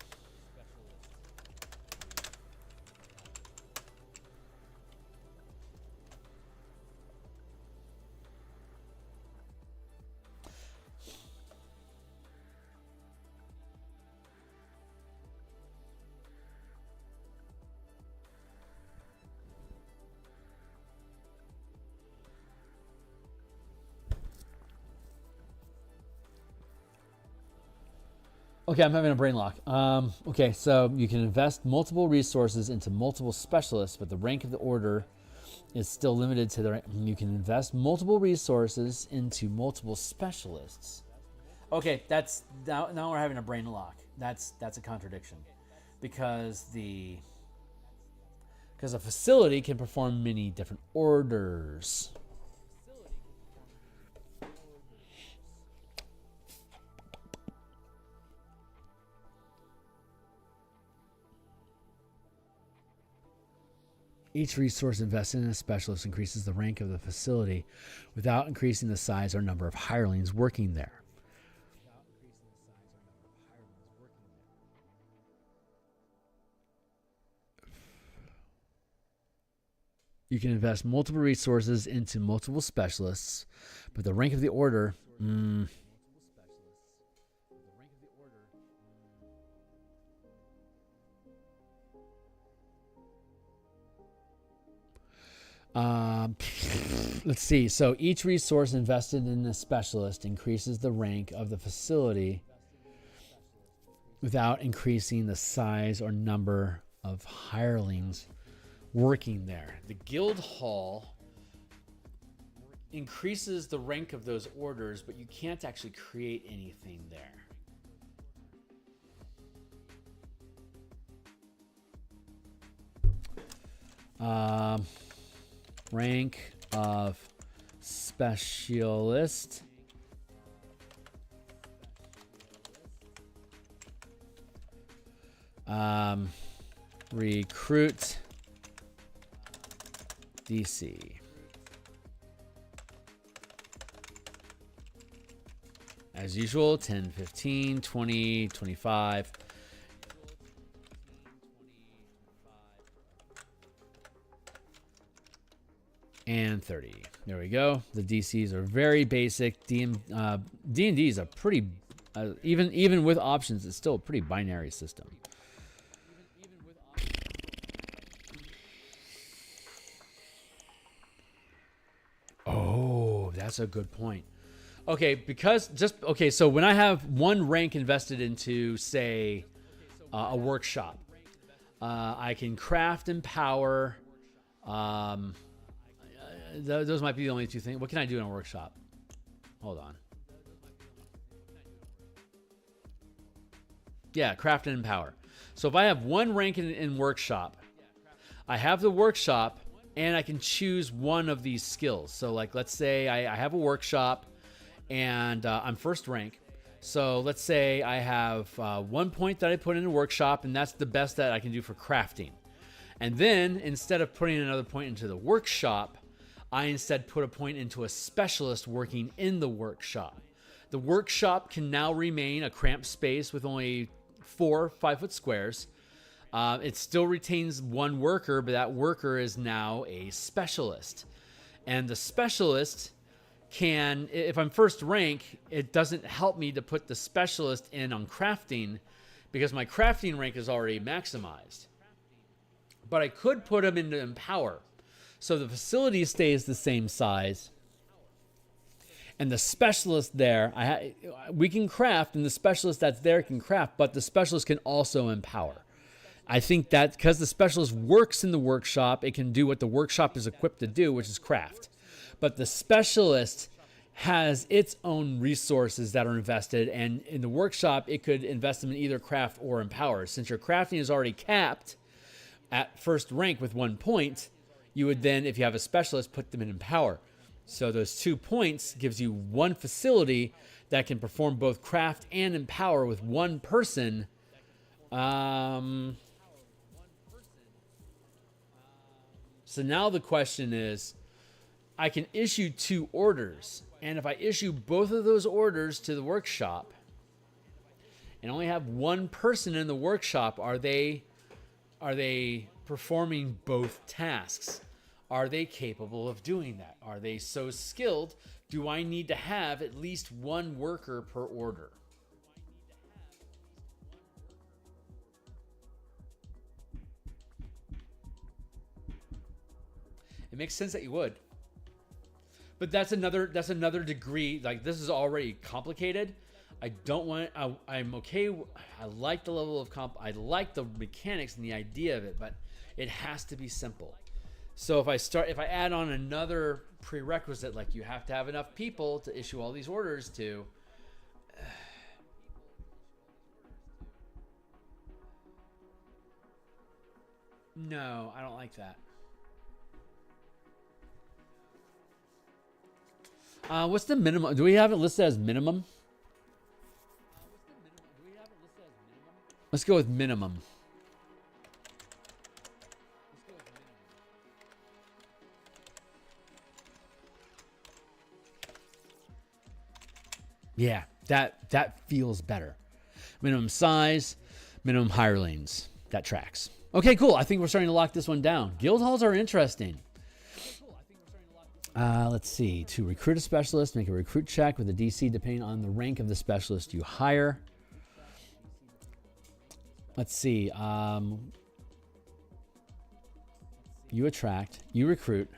Okay, I'm having a brain lock. Okay, so you can invest multiple resources into multiple specialists, but the rank of the order is still limited to the rank. You can invest multiple resources into multiple specialists. Okay, that's now we're having a brain lock. That's a contradiction, because a facility can perform many different orders. Each resource invested in a specialist increases the rank of the facility without increasing the size or number of hirelings working there. You can invest multiple resources into multiple specialists, but the rank of the order... let's see. So each resource invested in a specialist increases the rank of the facility without increasing the size or number of hirelings working there. The guild hall increases the rank of those orders, but you can't actually create anything there. Rank of specialist recruit DC. As usual, 10, 15, 20, 25. And 30. There we go. The DCs are very basic. D&Ds are pretty, even with options, it's still a pretty binary system. that's a good point. Okay, because okay, so when I have one rank invested into, say, a workshop, I can craft and power. Those might be the only two things. What can I do in a workshop? Hold on. Yeah, craft and empower. So if I have one rank in workshop, I have the workshop, and I can choose one of these skills. So like, let's say I have a workshop, and I'm first rank. So let's say I have 1 point that I put in a workshop, and that's the best that I can do for crafting. And then instead of putting another point into the workshop, I instead put a point into a specialist working in the workshop. The workshop can now remain a cramped space with only 4 5-foot squares. It still retains one worker, but that worker is now a specialist. And the specialist can, if I'm first rank, it doesn't help me to put the specialist in on crafting because my crafting rank is already maximized. But I could put him into empower. So the facility stays the same size. And the specialist there, we can craft, and the specialist that's there can craft, but the specialist can also empower. I think that because the specialist works in the workshop, it can do what the workshop is equipped to do, which is craft. But the specialist has its own resources that are invested, and in the workshop, it could invest them in either craft or empower. Since your crafting is already capped at first rank with 1 point, you would then, if you have a specialist, put them in empower. So those 2 points gives you one facility that can perform both craft and empower with one person. So now the question is, I can issue 2 orders. And if I issue both of those orders to the workshop and only have one person in the workshop, are they performing both tasks? Are they capable of doing that? Are they so skilled? Do I need to have at least one worker per order? It makes sense that you would. But that's another degree. Like, this is already complicated. I don't want I'm okay. I like the level of I like the mechanics and the idea of it, but it has to be simple. So if I add on another prerequisite, like you have to have enough people to issue all these orders to, no, I don't like that. What's the minimum? Do we have it listed as minimum? Let's go with minimum. Yeah, that feels better. Minimum size, minimum hirelings. That tracks. Okay, cool. I think we're starting to lock this one down. Guild halls are interesting. Let's see. To recruit a specialist, make a recruit check with a DC depending on the rank of the specialist you hire. Let's see. You attract. You recruit.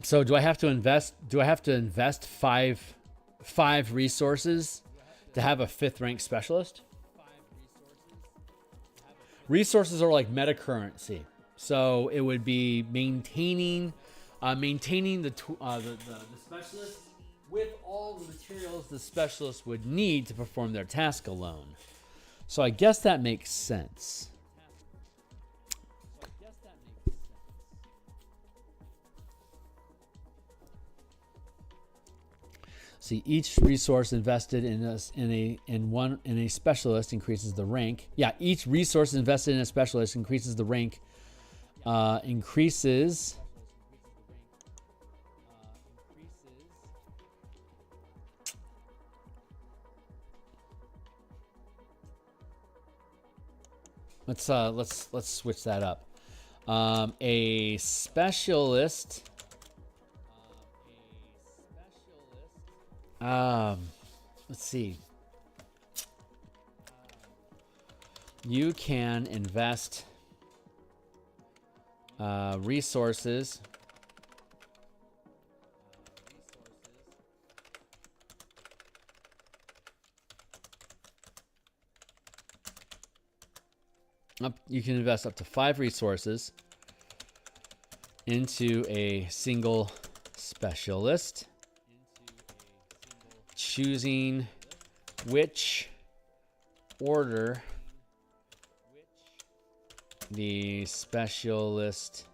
So do I have to invest? Do I have to invest five resources to have a 5th rank specialist? Resources are like meta currency, so it would be maintaining the specialist with all the materials the specialist would need to perform their task alone. So I guess that makes sense. See, each resource invested in a specialist increases the rank. Yeah, each resource invested in a specialist increases the rank. Increases. Let's switch that up. A specialist Let's see. You can invest resources you can invest up to 5 resources into a single specialist, choosing which order the specialist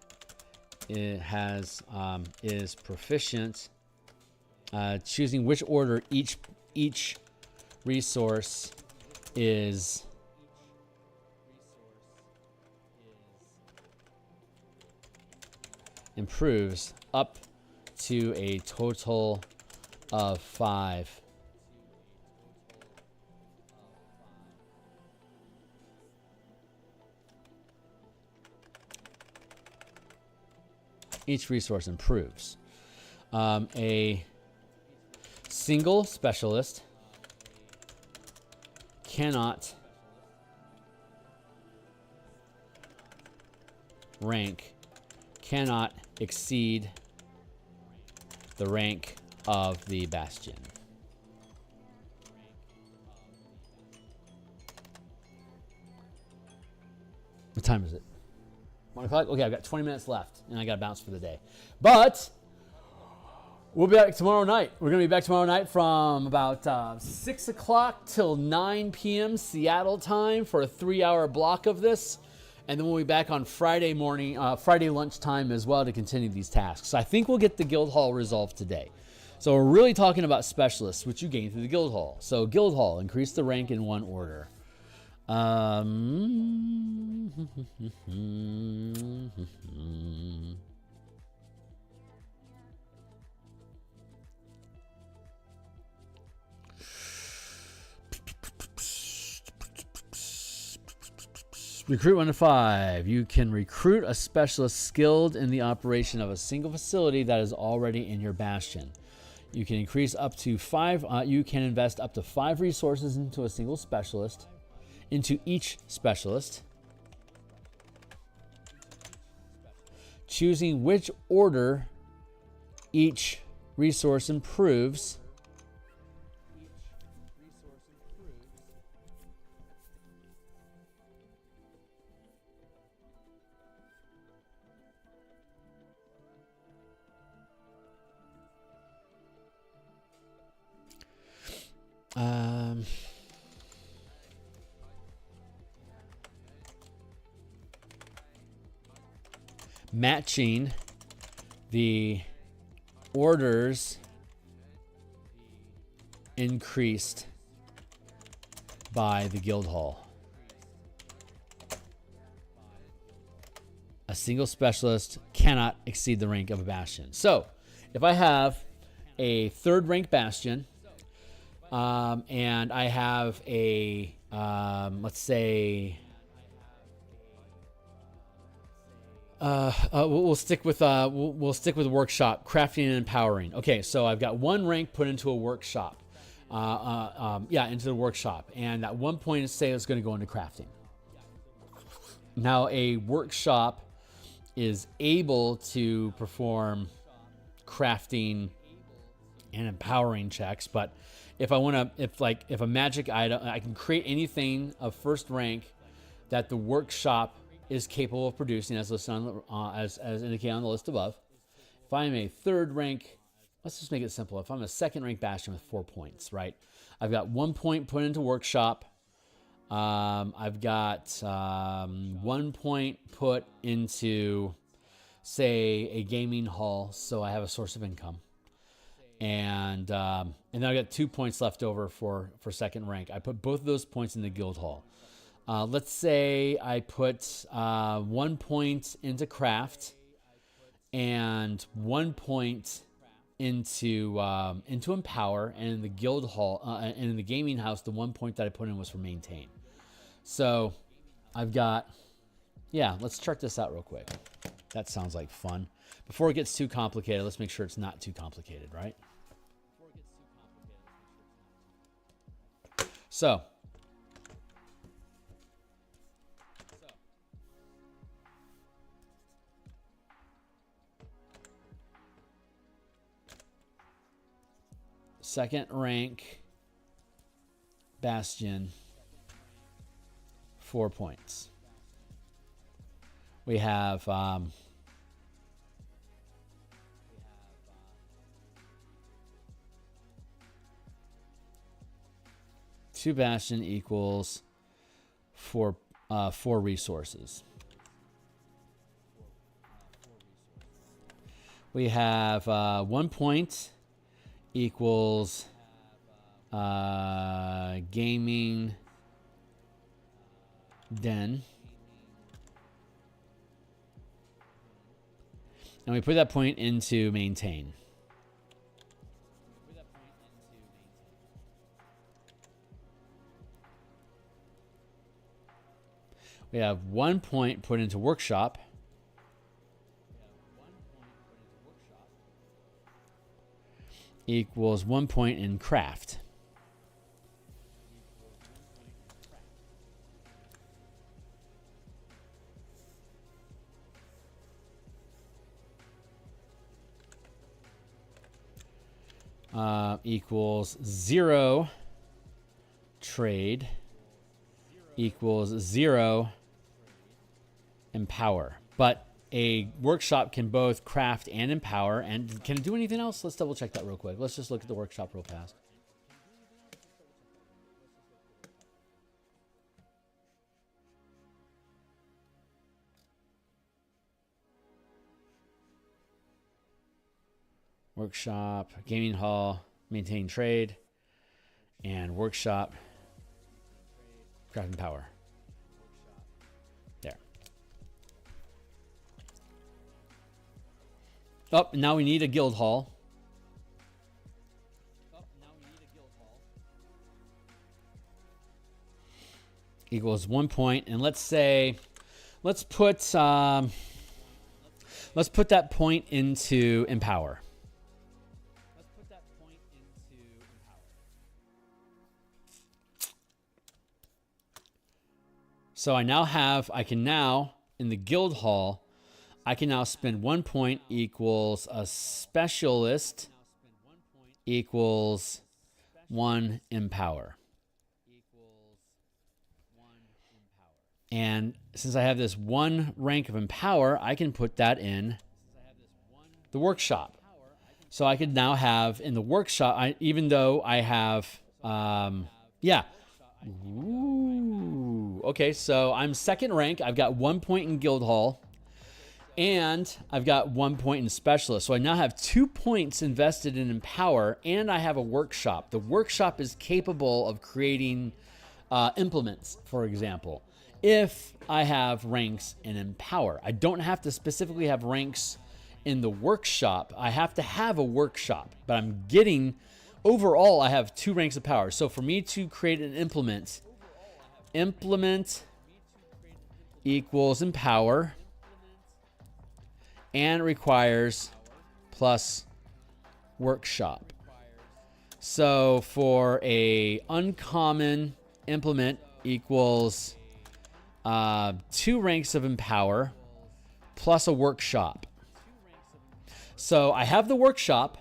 is proficient, choosing which order each resource is improves up to a total of 5. Each resource improves. A single specialist cannot cannot exceed the rank of the Bastion. What time is it? 1 o'clock? Okay, I've got 20 minutes left, and I got to bounce for the day. But we'll be back tomorrow night. We're going to be back tomorrow night from about 6 o'clock till 9 p.m. Seattle time for a 3-hour block of this. And then we'll be back on Friday morning, Friday lunchtime as well to continue these tasks. So I think we'll get the guild hall resolved today. So we're really talking about specialists, which you gain through the guild hall. So guild hall, increase the rank in 1 order. Recruit 1 to 5. You can recruit a specialist skilled in the operation of a single facility that is already in your bastion. You can increase up to 5. You can invest up to 5 resources into a single specialist, into each specialist, choosing which order each resource improves. Matching the orders increased by the guild hall. A single specialist cannot exceed the rank of a bastion. So if I have a 3rd rank bastion, and I have a, let's say, we'll stick with workshop, crafting and empowering. Okay, so I've got 1 rank put into a workshop, into the workshop, and at 1 point, say it's going to go into crafting. Now, a workshop is able to perform crafting and empowering checks, but if I want to, if a magic item, I can create anything of 1st rank that the workshop is capable of producing, as listed on as indicated on the list above. If I'm a 3rd rank, let's just make it simple. If I'm a 2nd rank bastion with 4 points, right? I've got 1 point put into workshop. I've got 1 point put into, say, a gaming hall, so I have a source of income. And then I've got 2 points left over for 2nd rank. I put both of those points in the guild hall. Let's say I put 1 point into craft and 1 point into empower, and in the guild hall and in the gaming house, the 1 point that I put in was for maintain. So I've got, let's chart this out real quick. That sounds like fun. Before it gets too complicated, let's make sure it's not too complicated, right? So second rank Bastion, 4 points. We have 2 Bastion equals 4 resources. We have 1 point equals gaming den. And we put that point into maintain. We have 1 point put into workshop. Equals 1 point in craft. Equals 0 trade equals 0 empower. But a workshop can both craft and empower. And can it do anything else? Let's double check that real quick. Let's just look at the workshop real fast. Workshop, gaming hall, maintain trade, and workshop, craft and power. There. Oh, now we need a guild hall. Equals 1 point, and let's say, let's put that point into empower. So I can now, in the guild hall, I can now spend 1 point equals a specialist equals 1 empower. And since I have this 1 rank of empower, I can put that in the workshop. So I could now have in the workshop, even though I have, yeah. Ooh. Okay, so I'm second rank. I've got 1 point in guild hall, and I've got 1 point in specialist. So I now have 2 points invested in empower, and I have a workshop. The workshop is capable of creating implements, for example, if I have ranks in empower. I don't have to specifically have ranks in the workshop. I have to have a workshop, but I'm getting... Overall, I have 2 ranks of power. So for me to create an implement equals empower and requires plus workshop. So for a uncommon implement equals 2 ranks of empower plus a workshop. So I have the workshop.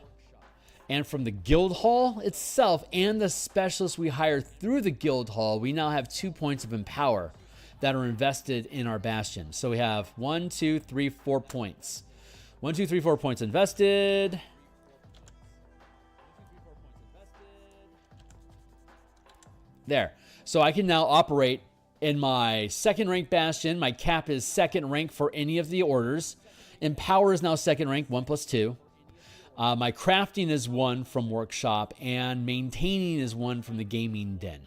And from the guild hall itself and the specialists we hired through the guild hall, we now have 2 points of empower that are invested in our bastion. So we have 1, 2, 3, 4 points. 1, 2, 3, 4 points invested. There. So I can now operate in my second rank bastion. My cap is second rank for any of the orders. Empower is now second rank, 1 plus 2. My crafting is 1 from workshop, and maintaining is 1 from the gaming den.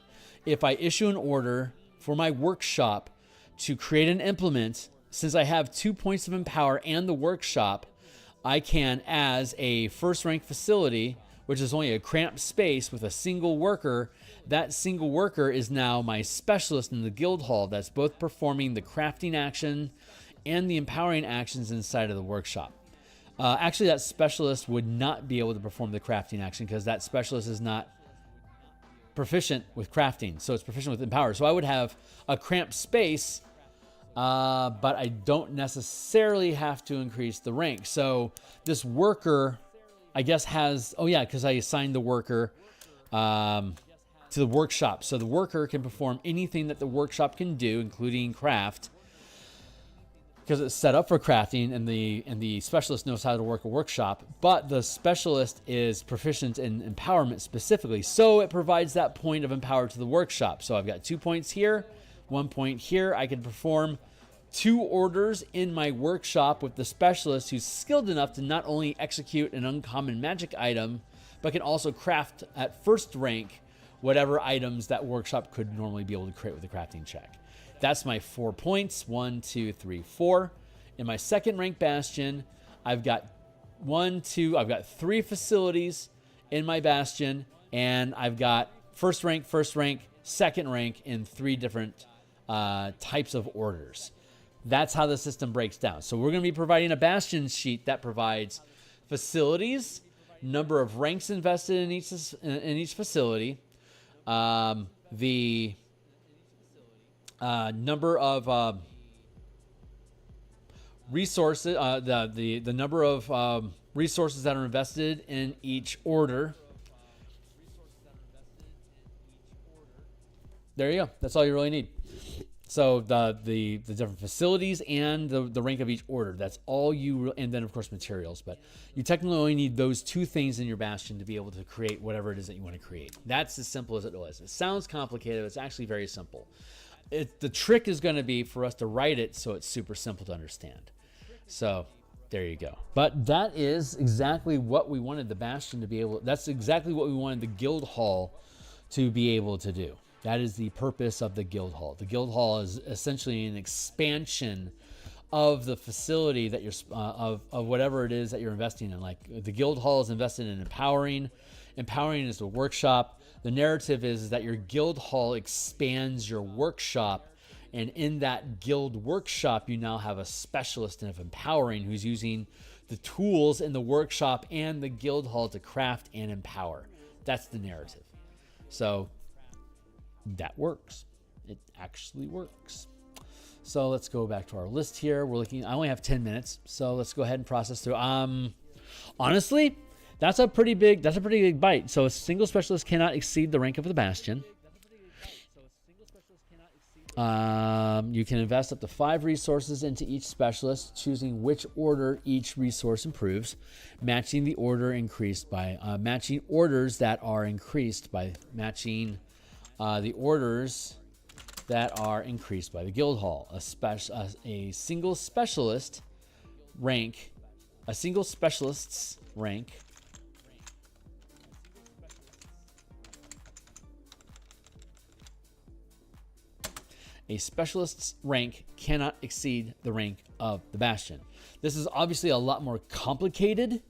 If I issue an order for my workshop to create an implement, since I have 2 points of empower and the workshop, I can, as a first rank facility, which is only a cramped space with a single worker, that single worker is now my specialist in the guild hall that's both performing the crafting action and the empowering actions inside of the workshop. Actually, that specialist would not be able to perform the crafting action because that specialist is not... proficient with crafting, so it's proficient with empower. So I would have a cramped space, but I don't necessarily have to increase the rank. So this worker, I guess, has, oh yeah, because I assigned the worker to the workshop. So the worker can perform anything that the workshop can do, including craft, because it's set up for crafting, and the specialist knows how to work a workshop, but the specialist is proficient in empowerment specifically, so it provides that point of empower to the workshop. So I've got 2 points here, 1 point here. I can perform 2 orders in my workshop with the specialist, who's skilled enough to not only execute an uncommon magic item, but can also craft at first rank whatever items that workshop could normally be able to create with a crafting check. That's my 4 points. 1, 2, 3, 4. In my second rank Bastion, I've got 3 facilities in my Bastion, and I've got first rank, second rank in 3 different types of orders. That's how the system breaks down. So we're going to be providing a Bastion sheet that provides facilities, number of ranks invested in each facility, the number of resources, the number of resources that are invested in each order. There you go. That's all you really need. So the different facilities and the rank of each order. That's all you, and then of course materials. But you technically only need those 2 things in your Bastion to be able to create whatever it is that you want to create. That's as simple as it was. It sounds complicated, but it's actually very simple. The trick is going to be for us to write it so it's super simple to understand. So there you go. But that is exactly what we wanted the Bastion to be able. That's exactly what we wanted the Guild Hall to be able to do. That is the purpose of the Guild Hall. The Guild Hall is essentially an expansion of the facility that you're of whatever it is that you're investing in. Like the Guild Hall is invested in empowering. Empowering is the workshop. The narrative is that your Guild Hall expands your workshop, and in that guild workshop, you now have a specialist of empowering who's using the tools in the workshop and the Guild Hall to craft and empower. That's the narrative. So that works. It actually works. So let's go back to our list here. We're looking, I only have 10 minutes, so let's go ahead and process through. Honestly, that's a pretty big bite. So a single specialist cannot exceed the rank of the Bastion. You can invest up to 5 resources into each specialist, choosing which order each resource improves, matching the order increased by matching orders that are increased by matching the orders that are increased by the Guild Hall. A single specialist's rank cannot exceed the rank of the Bastion. This is obviously a lot more complicated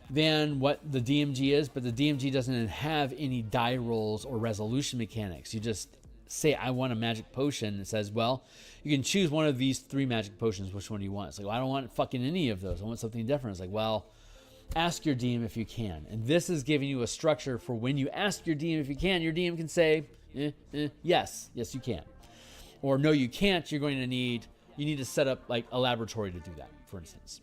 than what the DMG is, but the DMG doesn't have any die rolls or resolution mechanics. You just say, I want a magic potion. It says, well, you can choose one of these 3 magic potions. Which one do you want? It's like, well, I don't want fucking any of those. I want something different. It's like, well, ask your DM if you can. And this is giving you a structure for when you ask your DM if you can, your DM can say, yes, you can. Or no, you can't. You need to set up like a laboratory to do that, for instance.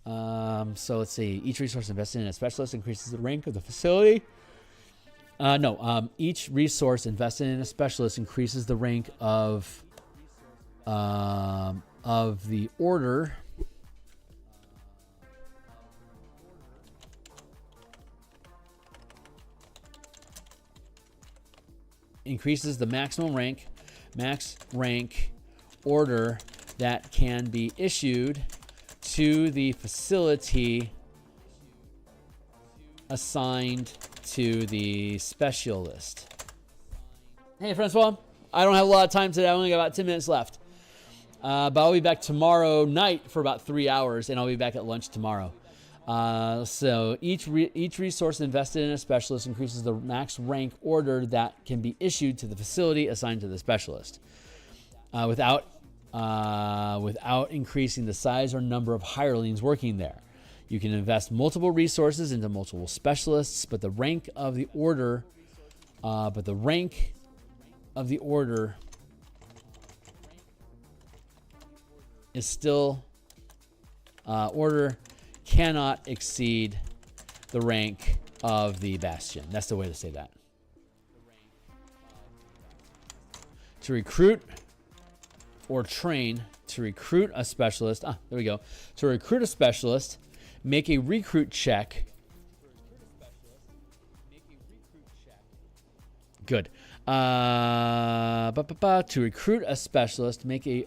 So let's see. Each resource invested in a specialist increases the rank of the facility. Each resource invested in a specialist increases the rank of the order. Increases the max rank order that can be issued to the facility assigned to the specialist. Hey, Francois. I don't have a lot of time today. I only got about 10 minutes left. But I'll be back tomorrow night for about 3 hours, and I'll be back at lunch tomorrow. So each resource invested in a specialist increases the max rank order that can be issued to the facility assigned to the specialist, without increasing the size or number of hirelings working there. You can invest multiple resources into multiple specialists, but the rank of the order But the rank of the order is still order cannot exceed the rank of the Bastion. That's the way to say that. To recruit or train, to recruit a specialist. There we go. To recruit a specialist, make a recruit check. Good. To recruit a specialist, make a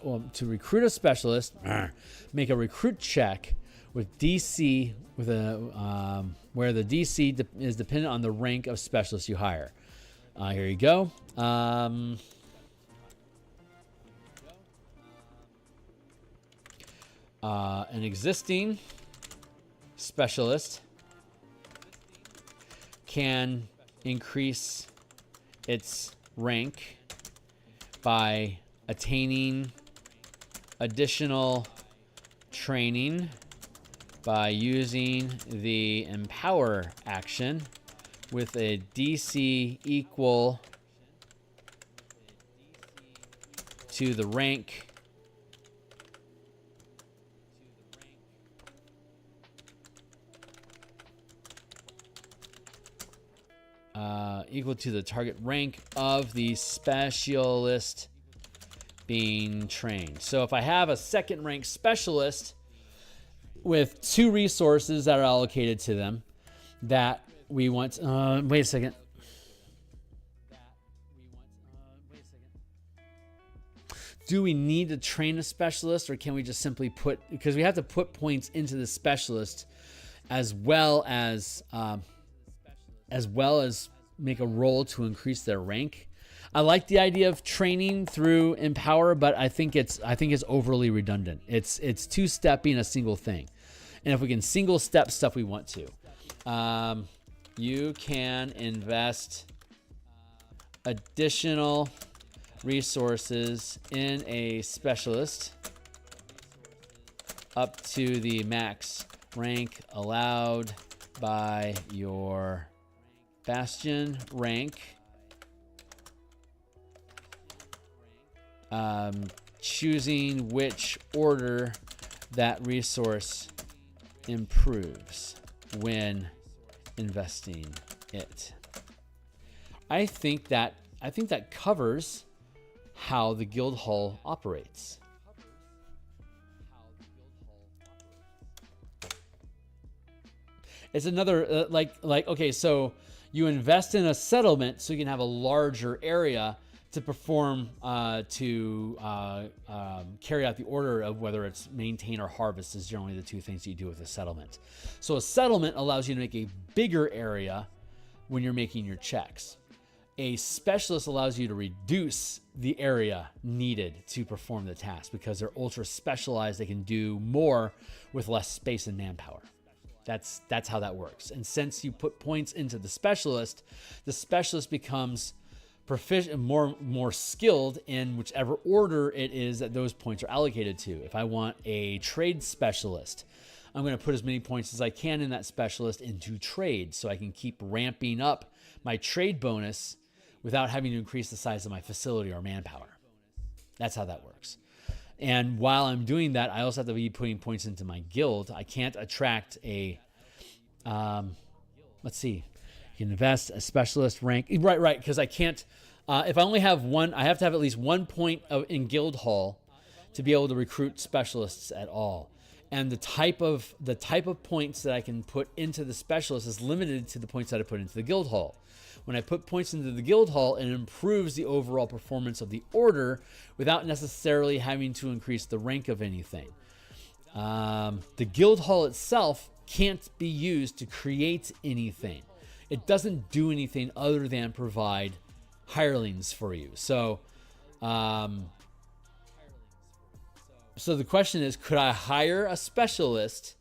recruit check with DC with a where the DC is dependent on the rank of specialist you hire. Here you go. An existing specialist can increase its rank by attaining additional training by using the empower action with a DC equal to the rank equal to the target rank of the specialist being trained. So if I have a second rank specialist with 2 resources that are allocated to them that we want, wait a second. Do we need to train a specialist, or can we just simply put, because we have to put points into the specialist as well as make a roll to increase their rank. I like the idea of training through empower, but I think it's overly redundant. It's 2-stepping a single thing. And if we can single step stuff, we want to. You can invest additional resources in a specialist up to the max rank allowed by your Bastion rank, choosing which order that resource improves when investing it. I think that covers how the guild hall operates. It's another okay, so you invest in a settlement so you can have a larger area to perform, carry out the order of whether it's maintain or harvest is generally the 2 things you do with a settlement. So a settlement allows you to make a bigger area when you're making your checks. A specialist allows you to reduce the area needed to perform the task because they're ultra specialized. They can do more with less space and manpower. That's how that works. And since you put points into the specialist becomes proficient, more skilled in whichever order it is that those points are allocated to. If I want a trade specialist, I'm going to put as many points as I can in that specialist into trade so I can keep ramping up my trade bonus without having to increase the size of my facility or manpower. That's how that works. And while I'm doing that, I also have to be putting points into my guild. I can't attract a, let's see, you can invest a specialist rank. Right, because I can't, if I only have one, I have to have at least 1 point in guild hall to be able to recruit specialists at all. And the type of points that I can put into the specialist is limited to the points that I put into the guild hall. When I put points into the guild hall, it improves the overall performance of the order without necessarily having to increase the rank of anything. The guild hall itself can't be used to create anything. It doesn't do anything other than provide hirelings for you. So the question is, could I hire a specialist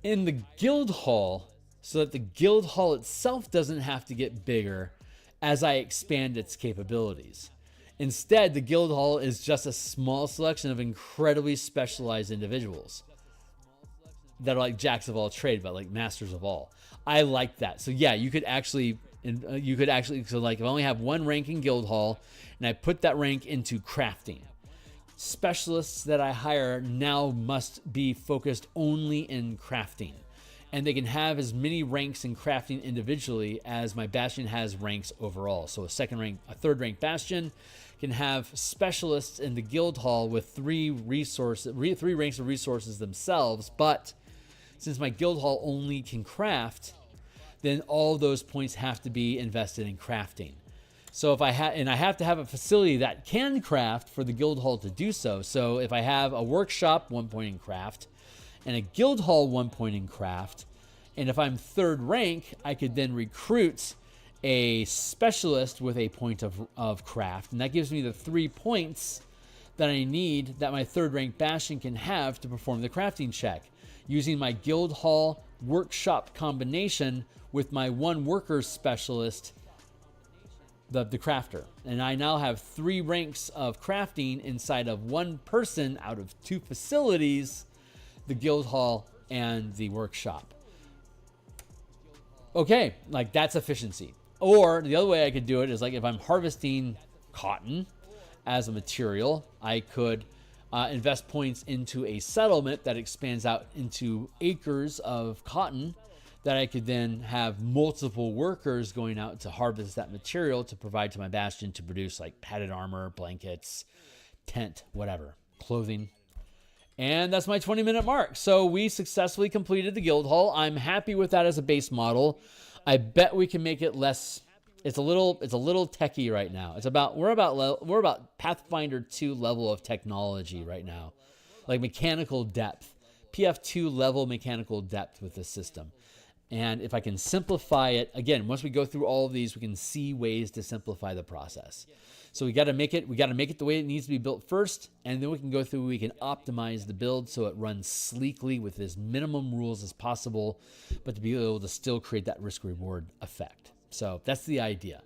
in the guild hall so that the guild hall itself doesn't have to get bigger as I expand its capabilities? Instead, the guild hall is just a small selection of incredibly specialized individuals that are like jacks of all trade, but like masters of all. I like that. So yeah, you could actually And you could actually, so like if I only have one rank in guild hall and I put that rank into crafting, specialists that I hire now must be focused only in crafting. And they can have as many ranks in crafting individually as my Bastion has ranks overall. So a third rank Bastion can have specialists in the guild hall with three ranks of resources themselves. But since my guild hall only can craft, then all those points have to be invested in crafting. So if I have to have a facility that can craft for the guild hall to do so. So if I have a workshop, 1 point in craft, and a guild hall, 1 point in craft, and if I'm third rank, I could then recruit a specialist with a point of craft, and that gives me the 3 points that I need that my third rank Bastion can have to perform the crafting check, using my guild hall workshop combination with my one worker specialist, the crafter. And I now have 3 ranks of crafting inside of one person out of 2 facilities, the guild hall and the workshop. Okay, like that's efficiency. Or the other way I could do it is like if I'm harvesting cotton as a material, I could invest points into a settlement that expands out into acres of cotton that I could then have multiple workers going out to harvest that material to provide to my Bastion to produce like padded armor, blankets, tent, whatever, clothing. And that's my 20-minute mark. So we successfully completed the guild hall. I'm happy with that as a base model. I bet we can make it less. It's a little techy right now. We're about Pathfinder 2 level of technology right now, like mechanical depth, PF2 level mechanical depth with this system. And if I can simplify it, again, once we go through all of these, we can see ways to simplify the process. So we got to make it the way it needs to be built first, and then we can go through, we can optimize the build so it runs sleekly with as minimum rules as possible, but to be able to still create that risk reward effect. So that's the idea.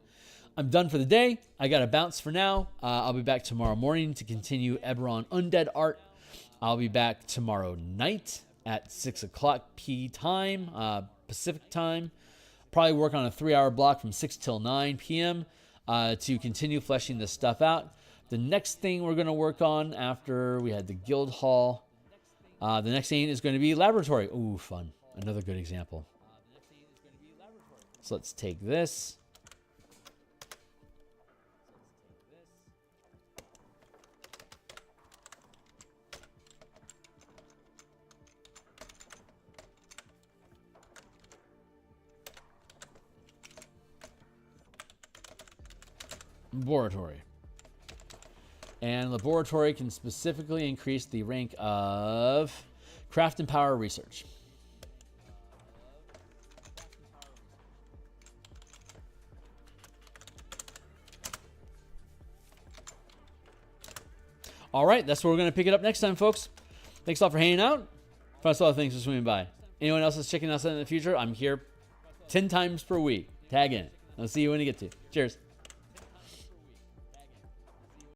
I'm done for the day. I got to bounce for now. I'll be back tomorrow morning to continue Eberron Undead art. I'll be back tomorrow night at 6 o'clock P time, Pacific time. Probably work on a 3-hour block from 6 till 9 p.m. To continue fleshing this stuff out. The next thing we're going to work on after we had the guild hall, the next thing is going to be laboratory. Ooh, fun. Another good example. So let's take this. Laboratory. And laboratory can specifically increase the rank of craft and power research. All right, that's where we're going to pick it up next time, folks. Thanks a lot for hanging out. Thanks a lot, thanks for swimming by. Anyone else that's checking us out in the future, I'm here 10 times per week. Tag in. I'll see you when you get to. Cheers.